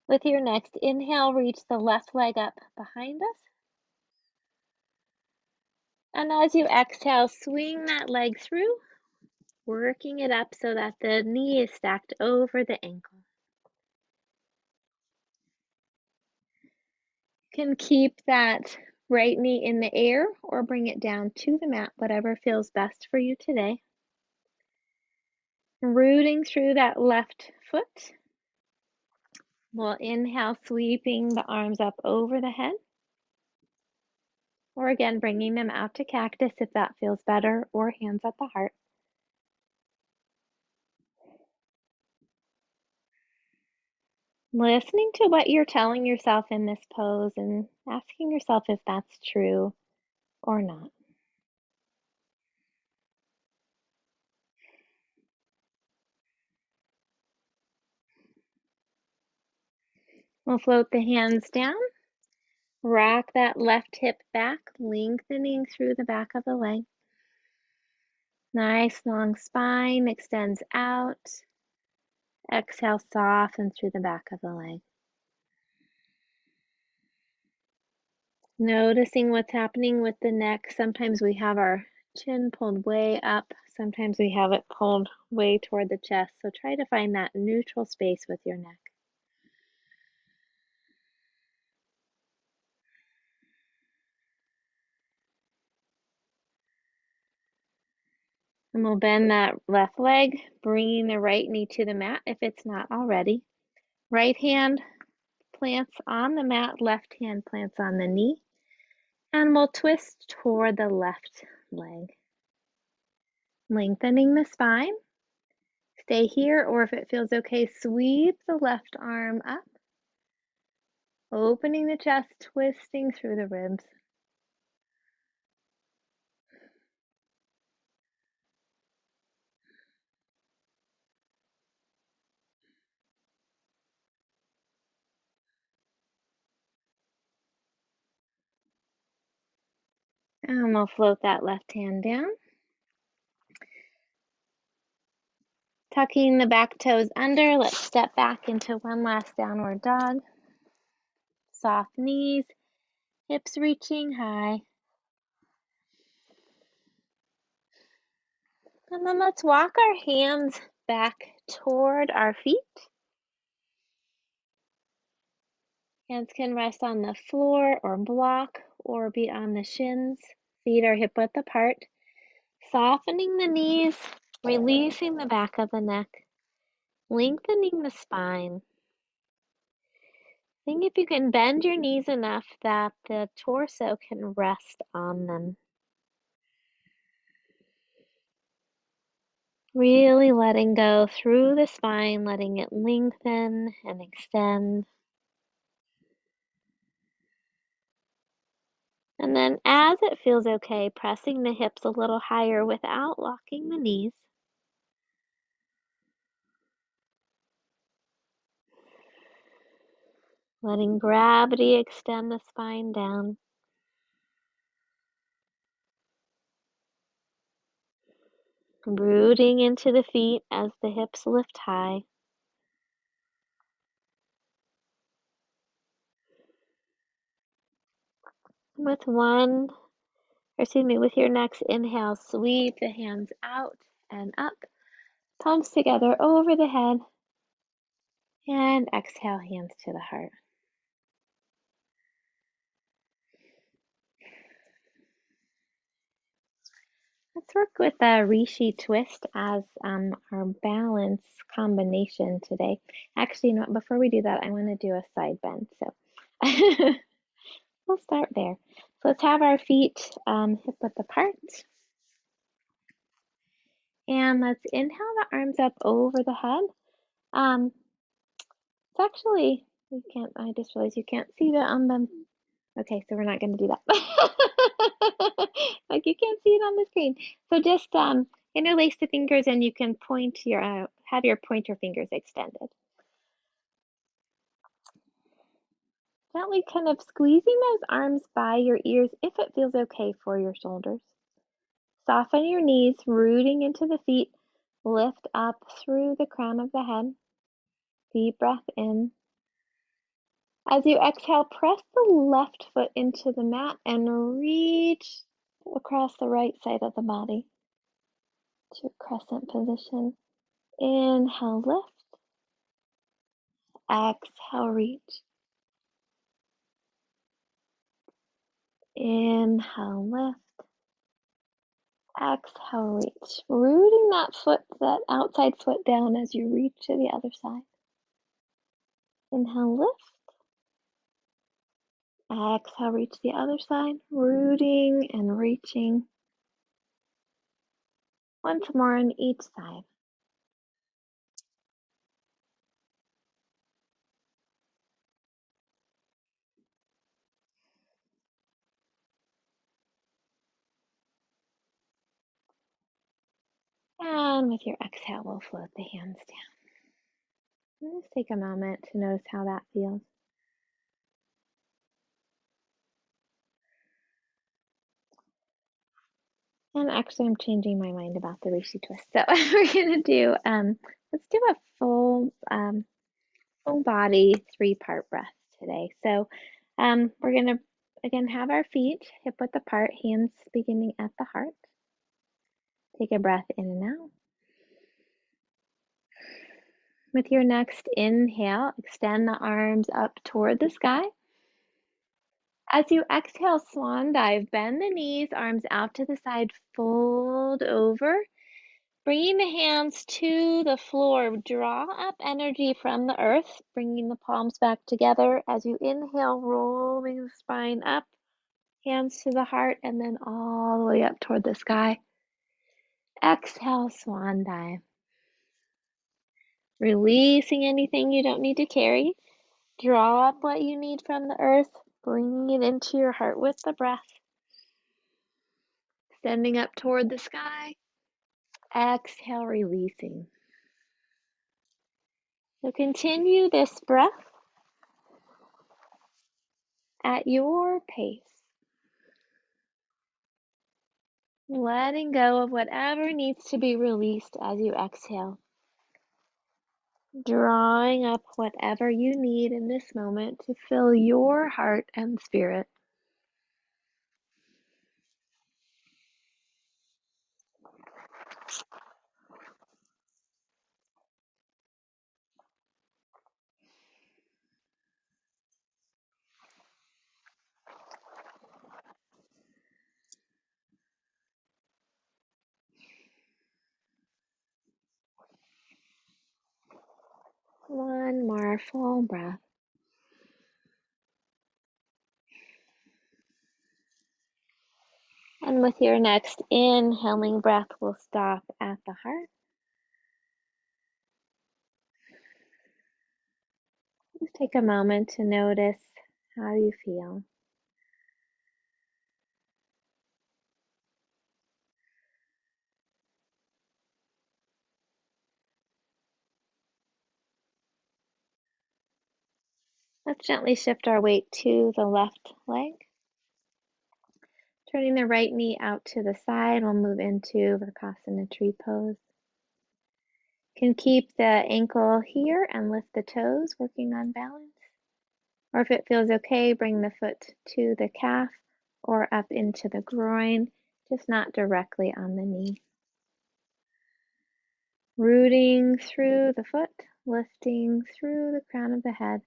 With your next inhale, reach the left leg up behind us. And as you exhale, swing that leg through, working it up so that the knee is stacked over the ankle. can keep that right knee in the air or bring it down to the mat, whatever feels best for you today. Rooting through that left foot. We'll inhale, sweeping the arms up over the head. Or again, bringing them out to cactus if that feels better, or hands at the heart. Listening to what you're telling yourself in this pose and asking yourself if that's true or not. We'll float the hands down. Rock that left hip back, lengthening through the back of the leg. Nice long spine extends out. Exhale, soften through the back of the leg. Noticing what's happening with the neck. Sometimes we have our chin pulled way up. Sometimes we have it pulled way toward the chest. So try to find that neutral space with your neck. And we'll bend that left leg, bringing the right knee to the mat if it's not already. Right hand plants on the mat, left hand plants on the knee. And we'll twist toward the left leg. Lengthening the spine. Stay here, or if it feels okay, sweep the left arm up. Opening the chest, twisting through the ribs. And we'll float that left hand down. Tucking the back toes under, let's step back into one last downward dog. Soft knees, hips reaching high. And then let's walk our hands back toward our feet. Hands can rest on the floor or block or be on the shins. Feet are hip width apart. Softening the knees, releasing the back of the neck, lengthening the spine. Think if you can bend your knees enough that the torso can rest on them. Really letting go through the spine, letting it lengthen and extend. And then as it feels okay, pressing the hips a little higher without locking the knees. Letting gravity extend the spine down. Rooting into the feet as the hips lift high. With with your next inhale, sweep the hands out and up. Palms together over the head. And exhale, hands to the heart. Let's work with the Rishi twist as our balance combination today. Actually, before we do that, I want to do a side bend. So we'll start there. So let's have our feet hip width apart. And let's inhale the arms up over the head. It's actually, I just realized you can't see the okay, so we're not going to do that. Like you can't see it on the screen. So just interlace the fingers and you can have your pointer fingers extended. Gently kind of squeezing those arms by your ears if it feels okay for your shoulders. Soften your knees, rooting into the feet. Lift up through the crown of the head. Deep breath in. As you exhale, press the left foot into the mat and reach across the right side of the body to crescent position. Inhale, lift. Exhale, reach. Inhale, lift. Exhale, reach. Rooting that outside foot down as you reach to the other side. Inhale, lift. Exhale, reach the other side. Rooting and reaching. Once more on each side. And with your exhale, we'll float the hands down. And just take a moment to notice how that feels. And actually, I'm changing my mind about the Rishi twist. So we're gonna do, let's do a full body 3-part breath today. So we're gonna again have our feet hip width apart, hands beginning at the heart. Take a breath in and out. With your next inhale, extend the arms up toward the sky. As you exhale, swan dive, bend the knees, arms out to the side, fold over. Bringing the hands to the floor, draw up energy from the earth, bringing the palms back together. As you inhale, rolling the spine up, hands to the heart, and then all the way up toward the sky. Exhale, swan dive. Releasing anything you don't need to carry. Draw up what you need from the earth, bringing it into your heart with the breath. Extending up toward the sky. Exhale, releasing. So continue this breath at your pace. Letting go of whatever needs to be released as you exhale. Drawing up whatever you need in this moment to fill your heart and spirit. One more full breath. And with your next inhaling breath, we'll stop at the heart. Just take a moment to notice how you feel. Let's gently shift our weight to the left leg. Turning the right knee out to the side, we'll move into Vrksasana tree pose. Can keep the ankle here and lift the toes, working on balance. Or if it feels okay, bring the foot to the calf or up into the groin, just not directly on the knee. Rooting through the foot, lifting through the crown of the head.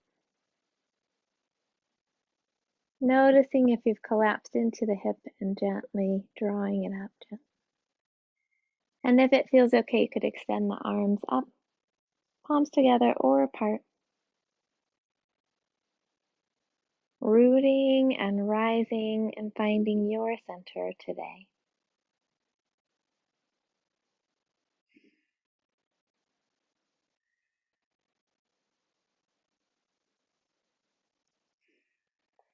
Noticing if you've collapsed into the hip and gently drawing it up. And if it feels okay, you could extend the arms up, palms together or apart. Rooting and rising and finding your center today.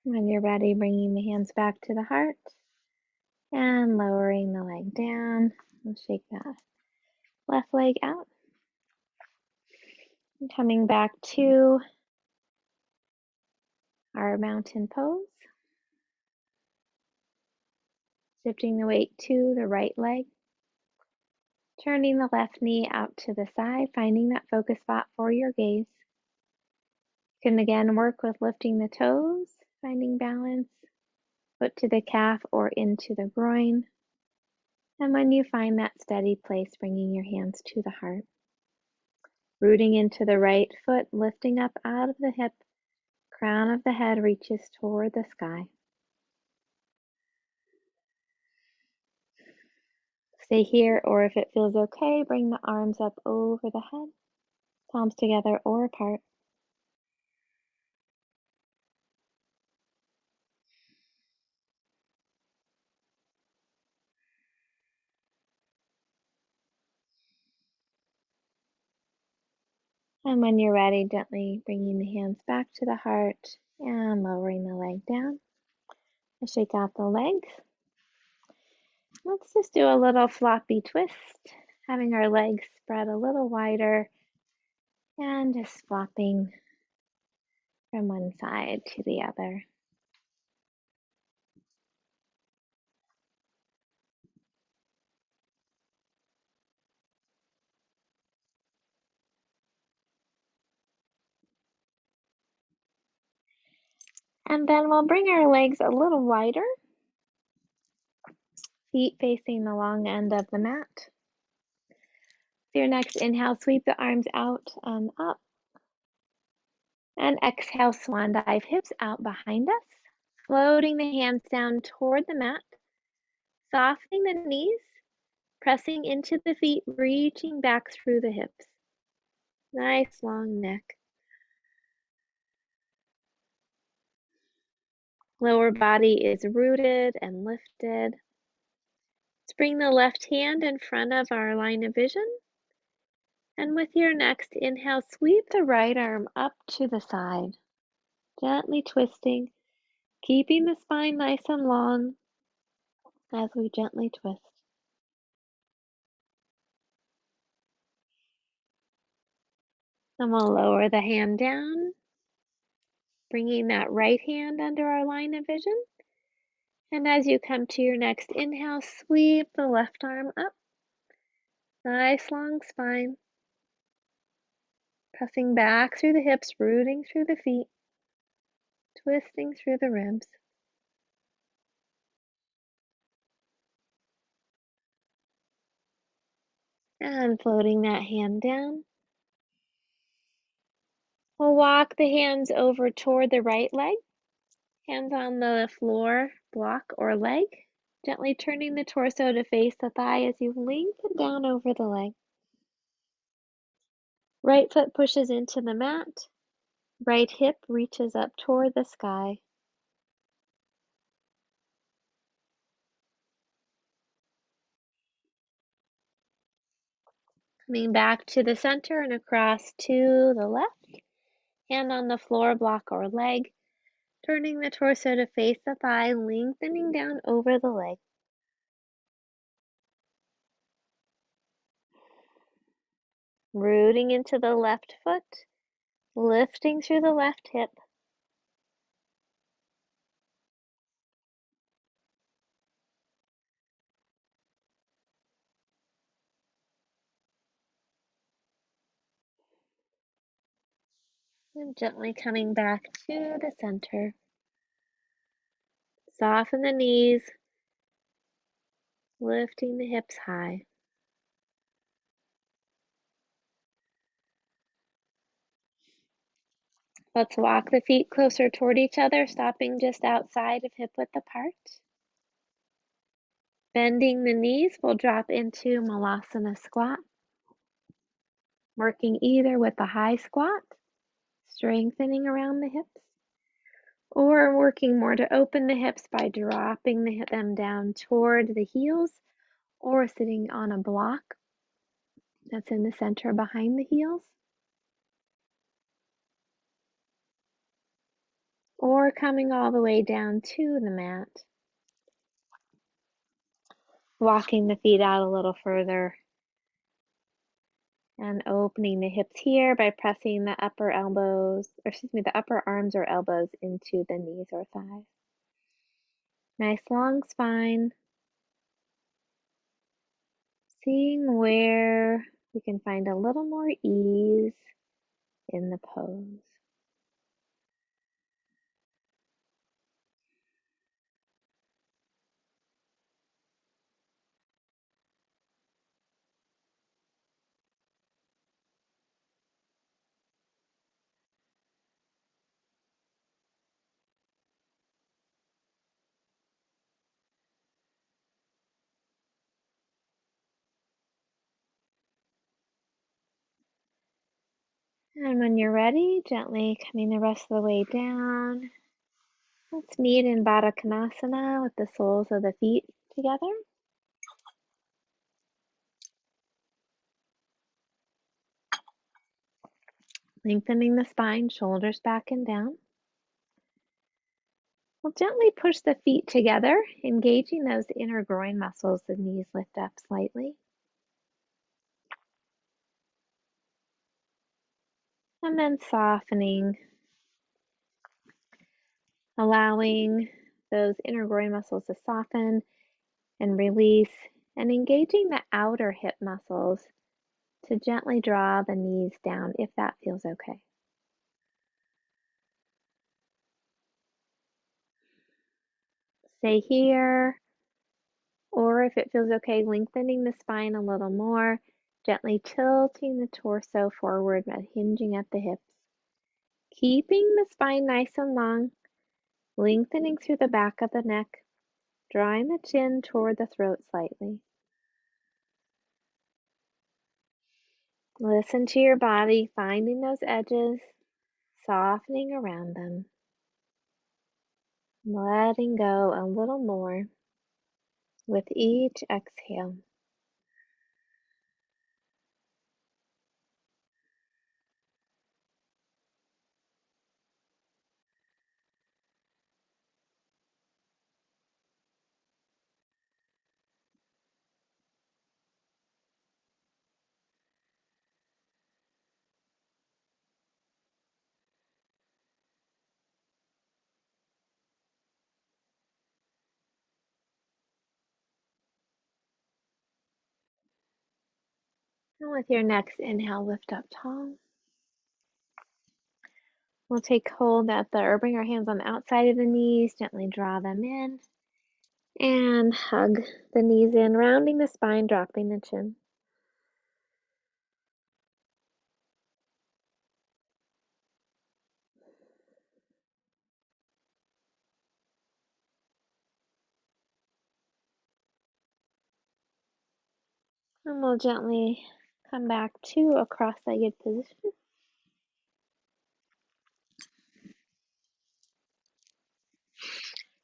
When you're ready, bringing the hands back to the heart and lowering the leg down. We'll shake that left leg out. And coming back to our mountain pose. Shifting the weight to the right leg. Turning the left knee out to the side, finding that focus spot for your gaze. You can again work with lifting the toes, finding balance, foot to the calf or into the groin. And when you find that steady place, bringing your hands to the heart. Rooting into the right foot, lifting up out of the hip, crown of the head reaches toward the sky. Stay here, or if it feels okay, bring the arms up over the head, palms together or apart. And when you're ready, gently bringing the hands back to the heart and lowering the leg down. I'll shake out the legs. Let's just do a little floppy twist, having our legs spread a little wider and just flopping from one side to the other. And then we'll bring our legs a little wider, feet facing the long end of the mat. For your next inhale, sweep the arms out and up. And exhale, swan dive, hips out behind us, floating the hands down toward the mat, softening the knees, pressing into the feet, reaching back through the hips. Nice long neck. Lower body is rooted and lifted. Let's bring the left hand in front of our line of vision. And with your next inhale, sweep the right arm up to the side, gently twisting, keeping the spine nice and long as we gently twist. And we'll lower the hand down, bringing that right hand under our line of vision. And as you come to your next inhale, sweep the left arm up. Nice long spine. Pressing back through the hips, rooting through the feet, twisting through the ribs. And floating that hand down. We'll walk the hands over toward the right leg. Hands on the floor, block, or leg. Gently turning the torso to face the thigh as you lengthen down over the leg. Right foot pushes into the mat. Right hip reaches up toward the sky. Coming back to the center and across to the left. Hand on the floor, block, or leg. Turning the torso to face the thigh, lengthening down over the leg. Rooting into the left foot, lifting through the left hip. And gently coming back to the center. Soften the knees, lifting the hips high. Let's walk the feet closer toward each other, stopping just outside of hip width apart. Bending the knees, we'll drop into Malasana squat. Working either with the high squat, strengthening around the hips, or working more to open the hips by dropping them down toward the heels, or sitting on a block that's in the center behind the heels, or coming all the way down to the mat. Walking the feet out a little further and opening the hips here by pressing the upper arms or elbows into the knees or thighs. Nice long spine. Seeing where we can find a little more ease in the pose. And when you're ready, gently coming the rest of the way down. Let's meet in Baddha Konasana with the soles of the feet together. Lengthening the spine, shoulders back and down. We'll gently push the feet together, engaging those inner groin muscles. The knees lift up slightly. And then softening, allowing those inner groin muscles to soften and release, and engaging the outer hip muscles to gently draw the knees down if that feels okay. Stay here, or if it feels okay, lengthening the spine a little more, gently tilting the torso forward but hinging at the hips. Keeping the spine nice and long, lengthening through the back of the neck, drawing the chin toward the throat slightly. Listen to your body, finding those edges, softening around them. Letting go a little more with each exhale. And with your next inhale, lift up tall. We'll take hold or bring our hands on the outside of the knees, gently draw them in, and hug the knees in, rounding the spine, dropping the chin. And we'll gently come back to a cross-legged position.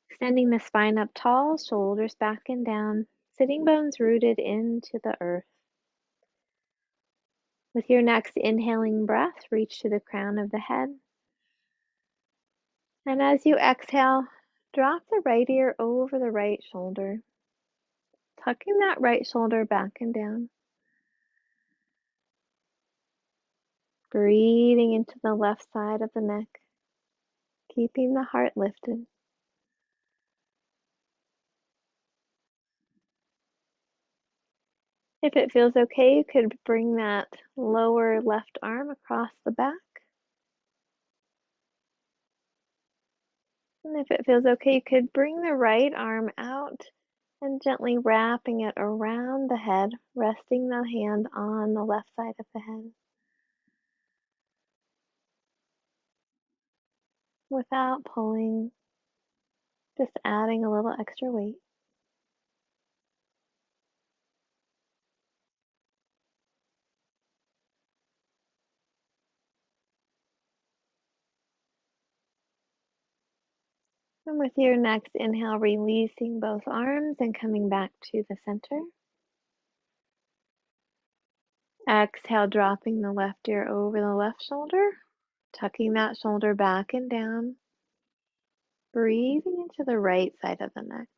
Extending the spine up tall, shoulders back and down, sitting bones rooted into the earth. With your next inhaling breath, reach to the crown of the head. And as you exhale, drop the right ear over the right shoulder, tucking that right shoulder back and down. Breathing into the left side of the neck, keeping the heart lifted. If it feels okay, you could bring that lower left arm across the back. And if it feels okay, you could bring the right arm out and gently wrapping it around the head, resting the hand on the left side of the head. Without pulling, just adding a little extra weight. And with your next inhale, releasing both arms and coming back to the center. Exhale, dropping the left ear over the left shoulder, tucking that shoulder back and down. Breathing into the right side of the neck.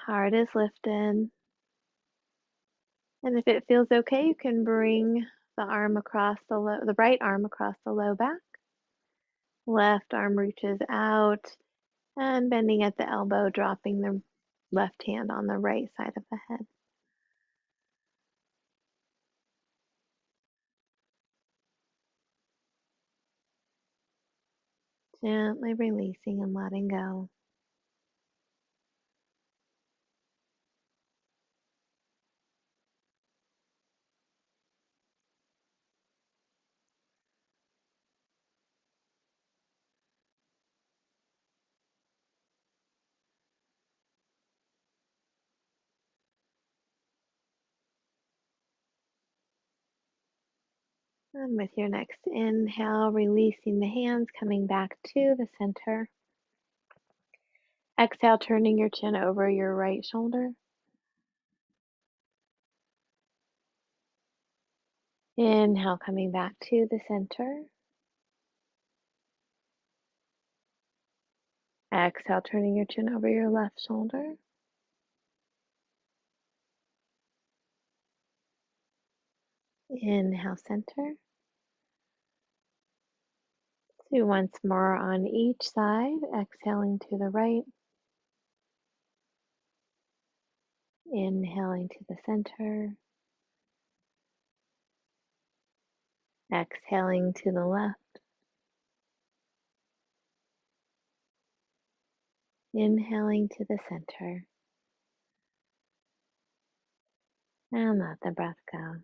Heart is lifted. And if it feels okay, you can bring the arm across the right arm across the low back. Left arm reaches out and bending at the elbow, dropping the left hand on the right side of the head. Gently releasing and letting go. And with your next inhale, releasing the hands, coming back to the center. Exhale, turning your chin over your right shoulder. Inhale, coming back to the center. Exhale, turning your chin over your left shoulder. Inhale, center. Do once more on each side, exhaling to the right. Inhaling to the center. Exhaling to the left. Inhaling to the center. And let the breath go.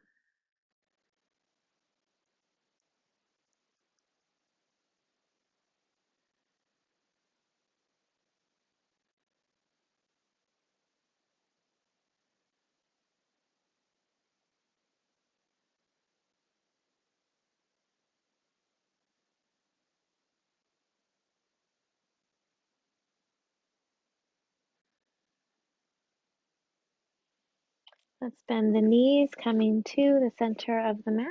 Let's bend the knees, coming to the center of the mat.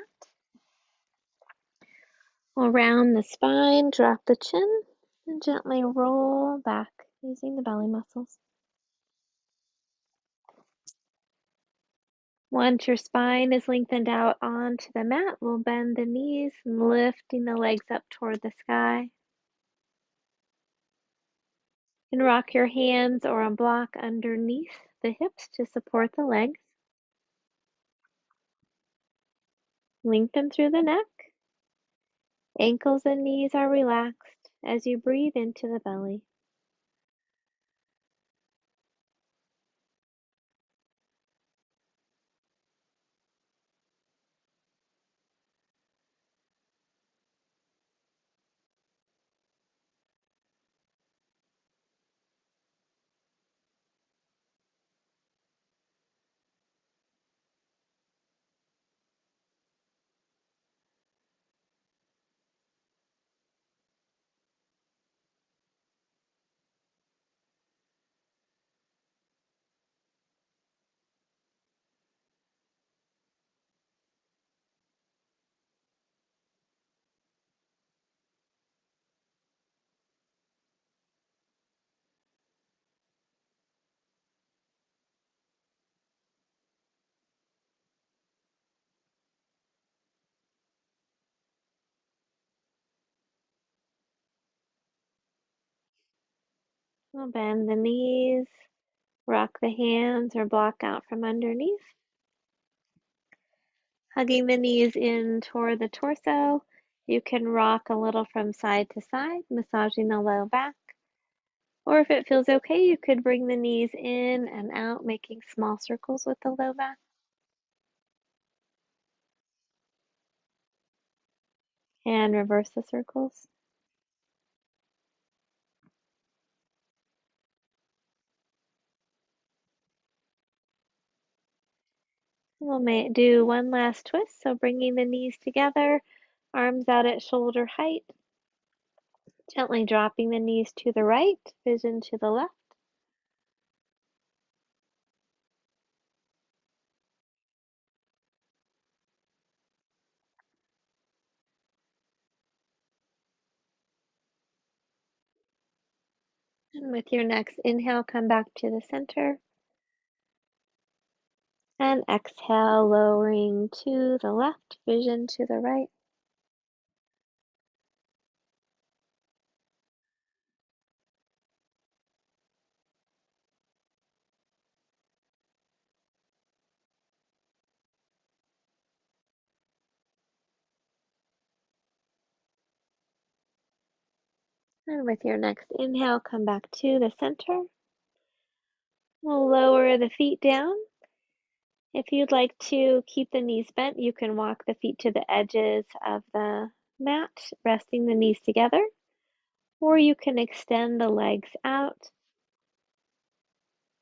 We'll round the spine, drop the chin, and gently roll back using the belly muscles. Once your spine is lengthened out onto the mat, we'll bend the knees, lifting the legs up toward the sky. And rock your hands or a block underneath the hips to support the legs. Lengthen through the neck. Ankles and knees are relaxed as you breathe into the belly. We'll bend the knees, rock the hands or block out from underneath. Hugging the knees in toward the torso. You can rock a little from side to side, massaging the low back. Or if it feels okay, you could bring the knees in and out, making small circles with the low back. And reverse the circles. We'll do one last twist, so bringing the knees together, arms out at shoulder height, gently dropping the knees to the right, vision to the left. And with your next inhale, come back to the center. And exhale, lowering to the left, vision to the right. And with your next inhale, come back to the center. We'll lower the feet down. If you'd like to keep the knees bent, you can walk the feet to the edges of the mat, resting the knees together, or you can extend the legs out,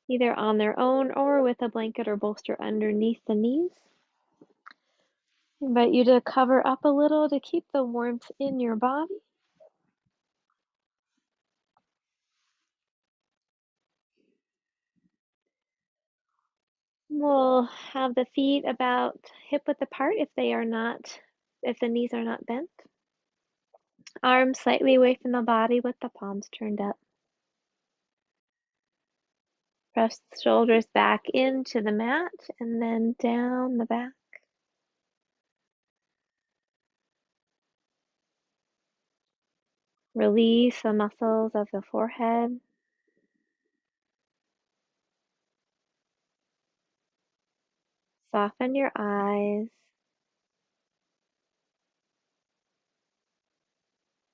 either on their own or with a blanket or bolster underneath the knees. I invite you to cover up a little to keep the warmth in your body. We'll have the feet about hip width apart if the knees are not bent. Arms slightly away from the body with the palms turned up. Press the shoulders back into the mat and then down the back. Release the muscles of the forehead. Soften your eyes.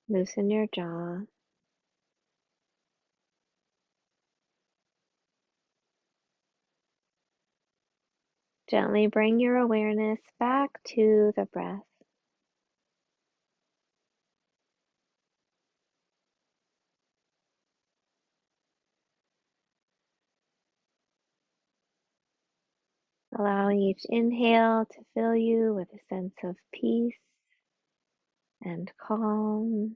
Loosen your jaw. Gently bring your awareness back to the breath. Allowing each inhale to fill you with a sense of peace and calm.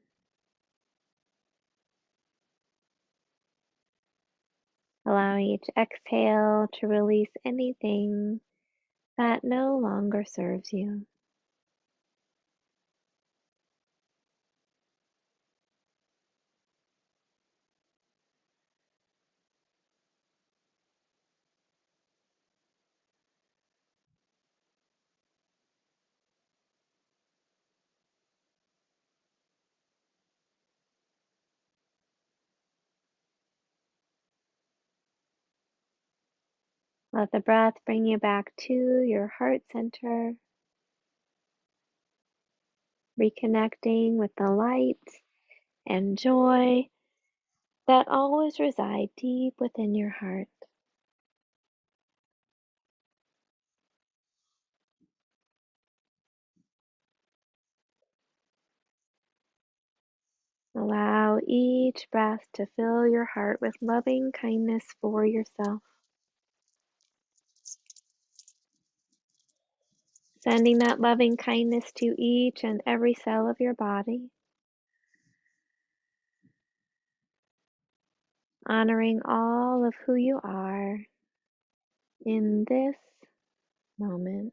Allowing each exhale to release anything that no longer serves you. Let the breath bring you back to your heart center, reconnecting with the light and joy that always reside deep within your heart. Allow each breath to fill your heart with loving kindness for yourself. Sending that loving kindness to each and every cell of your body. Honoring all of who you are in this moment.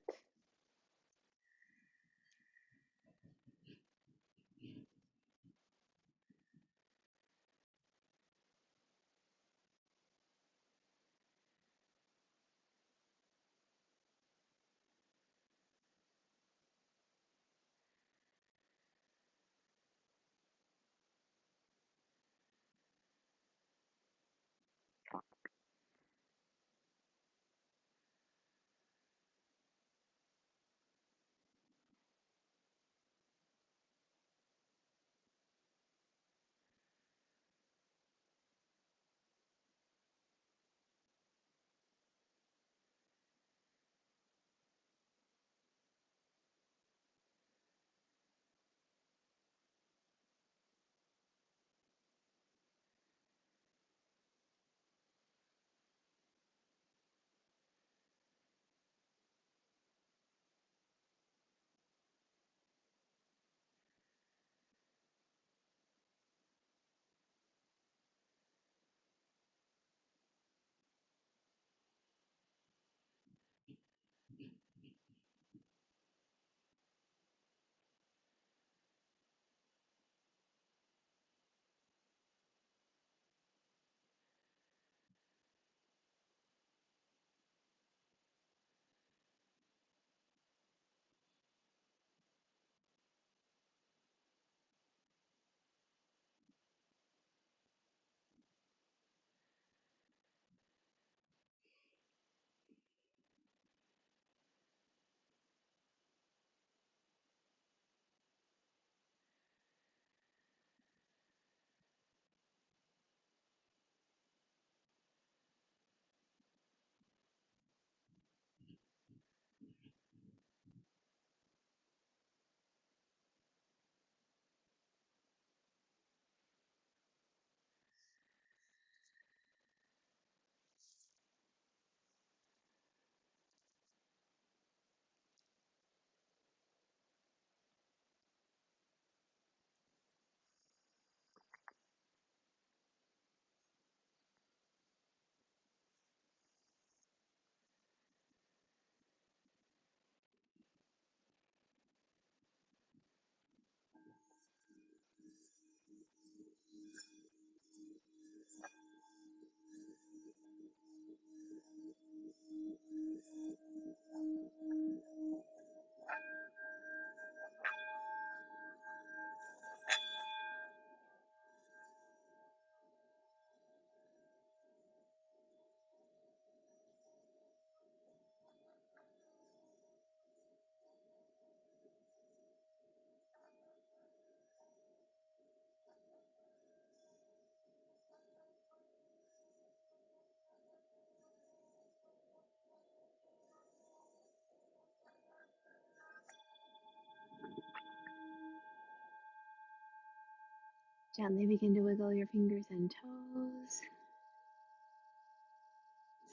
Gently begin to wiggle your fingers and toes.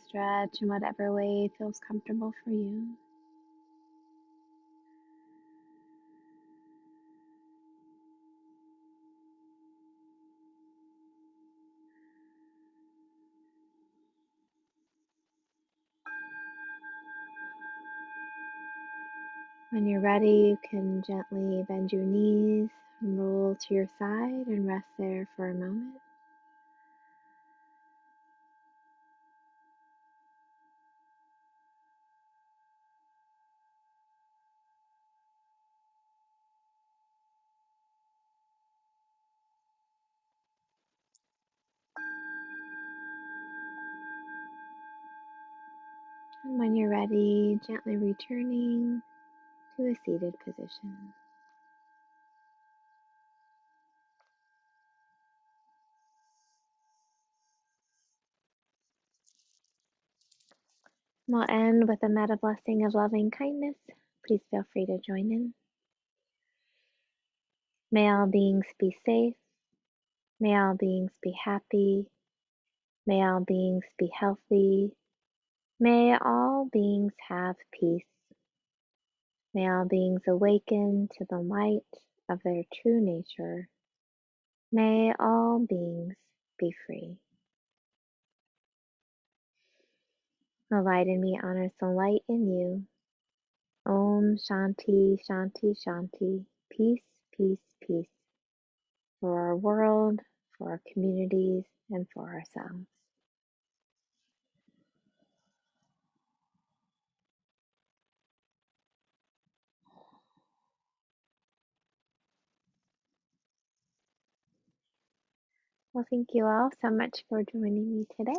Stretch in whatever way feels comfortable for you. When you're ready, you can gently bend your knees, roll to your side, and rest there for a moment. And when you're ready, gently returning to a seated position. We'll end with a metta blessing of loving kindness. Please feel free to join in. May all beings be safe. May all beings be happy. May all beings be healthy. May all beings have peace. May all beings awaken to the light of their true nature. May all beings be free. The light in me honors the light in you. Om Shanti Shanti Shanti. Peace, peace, peace. For our world, for our communities, and for ourselves. Well, thank you all so much for joining me today.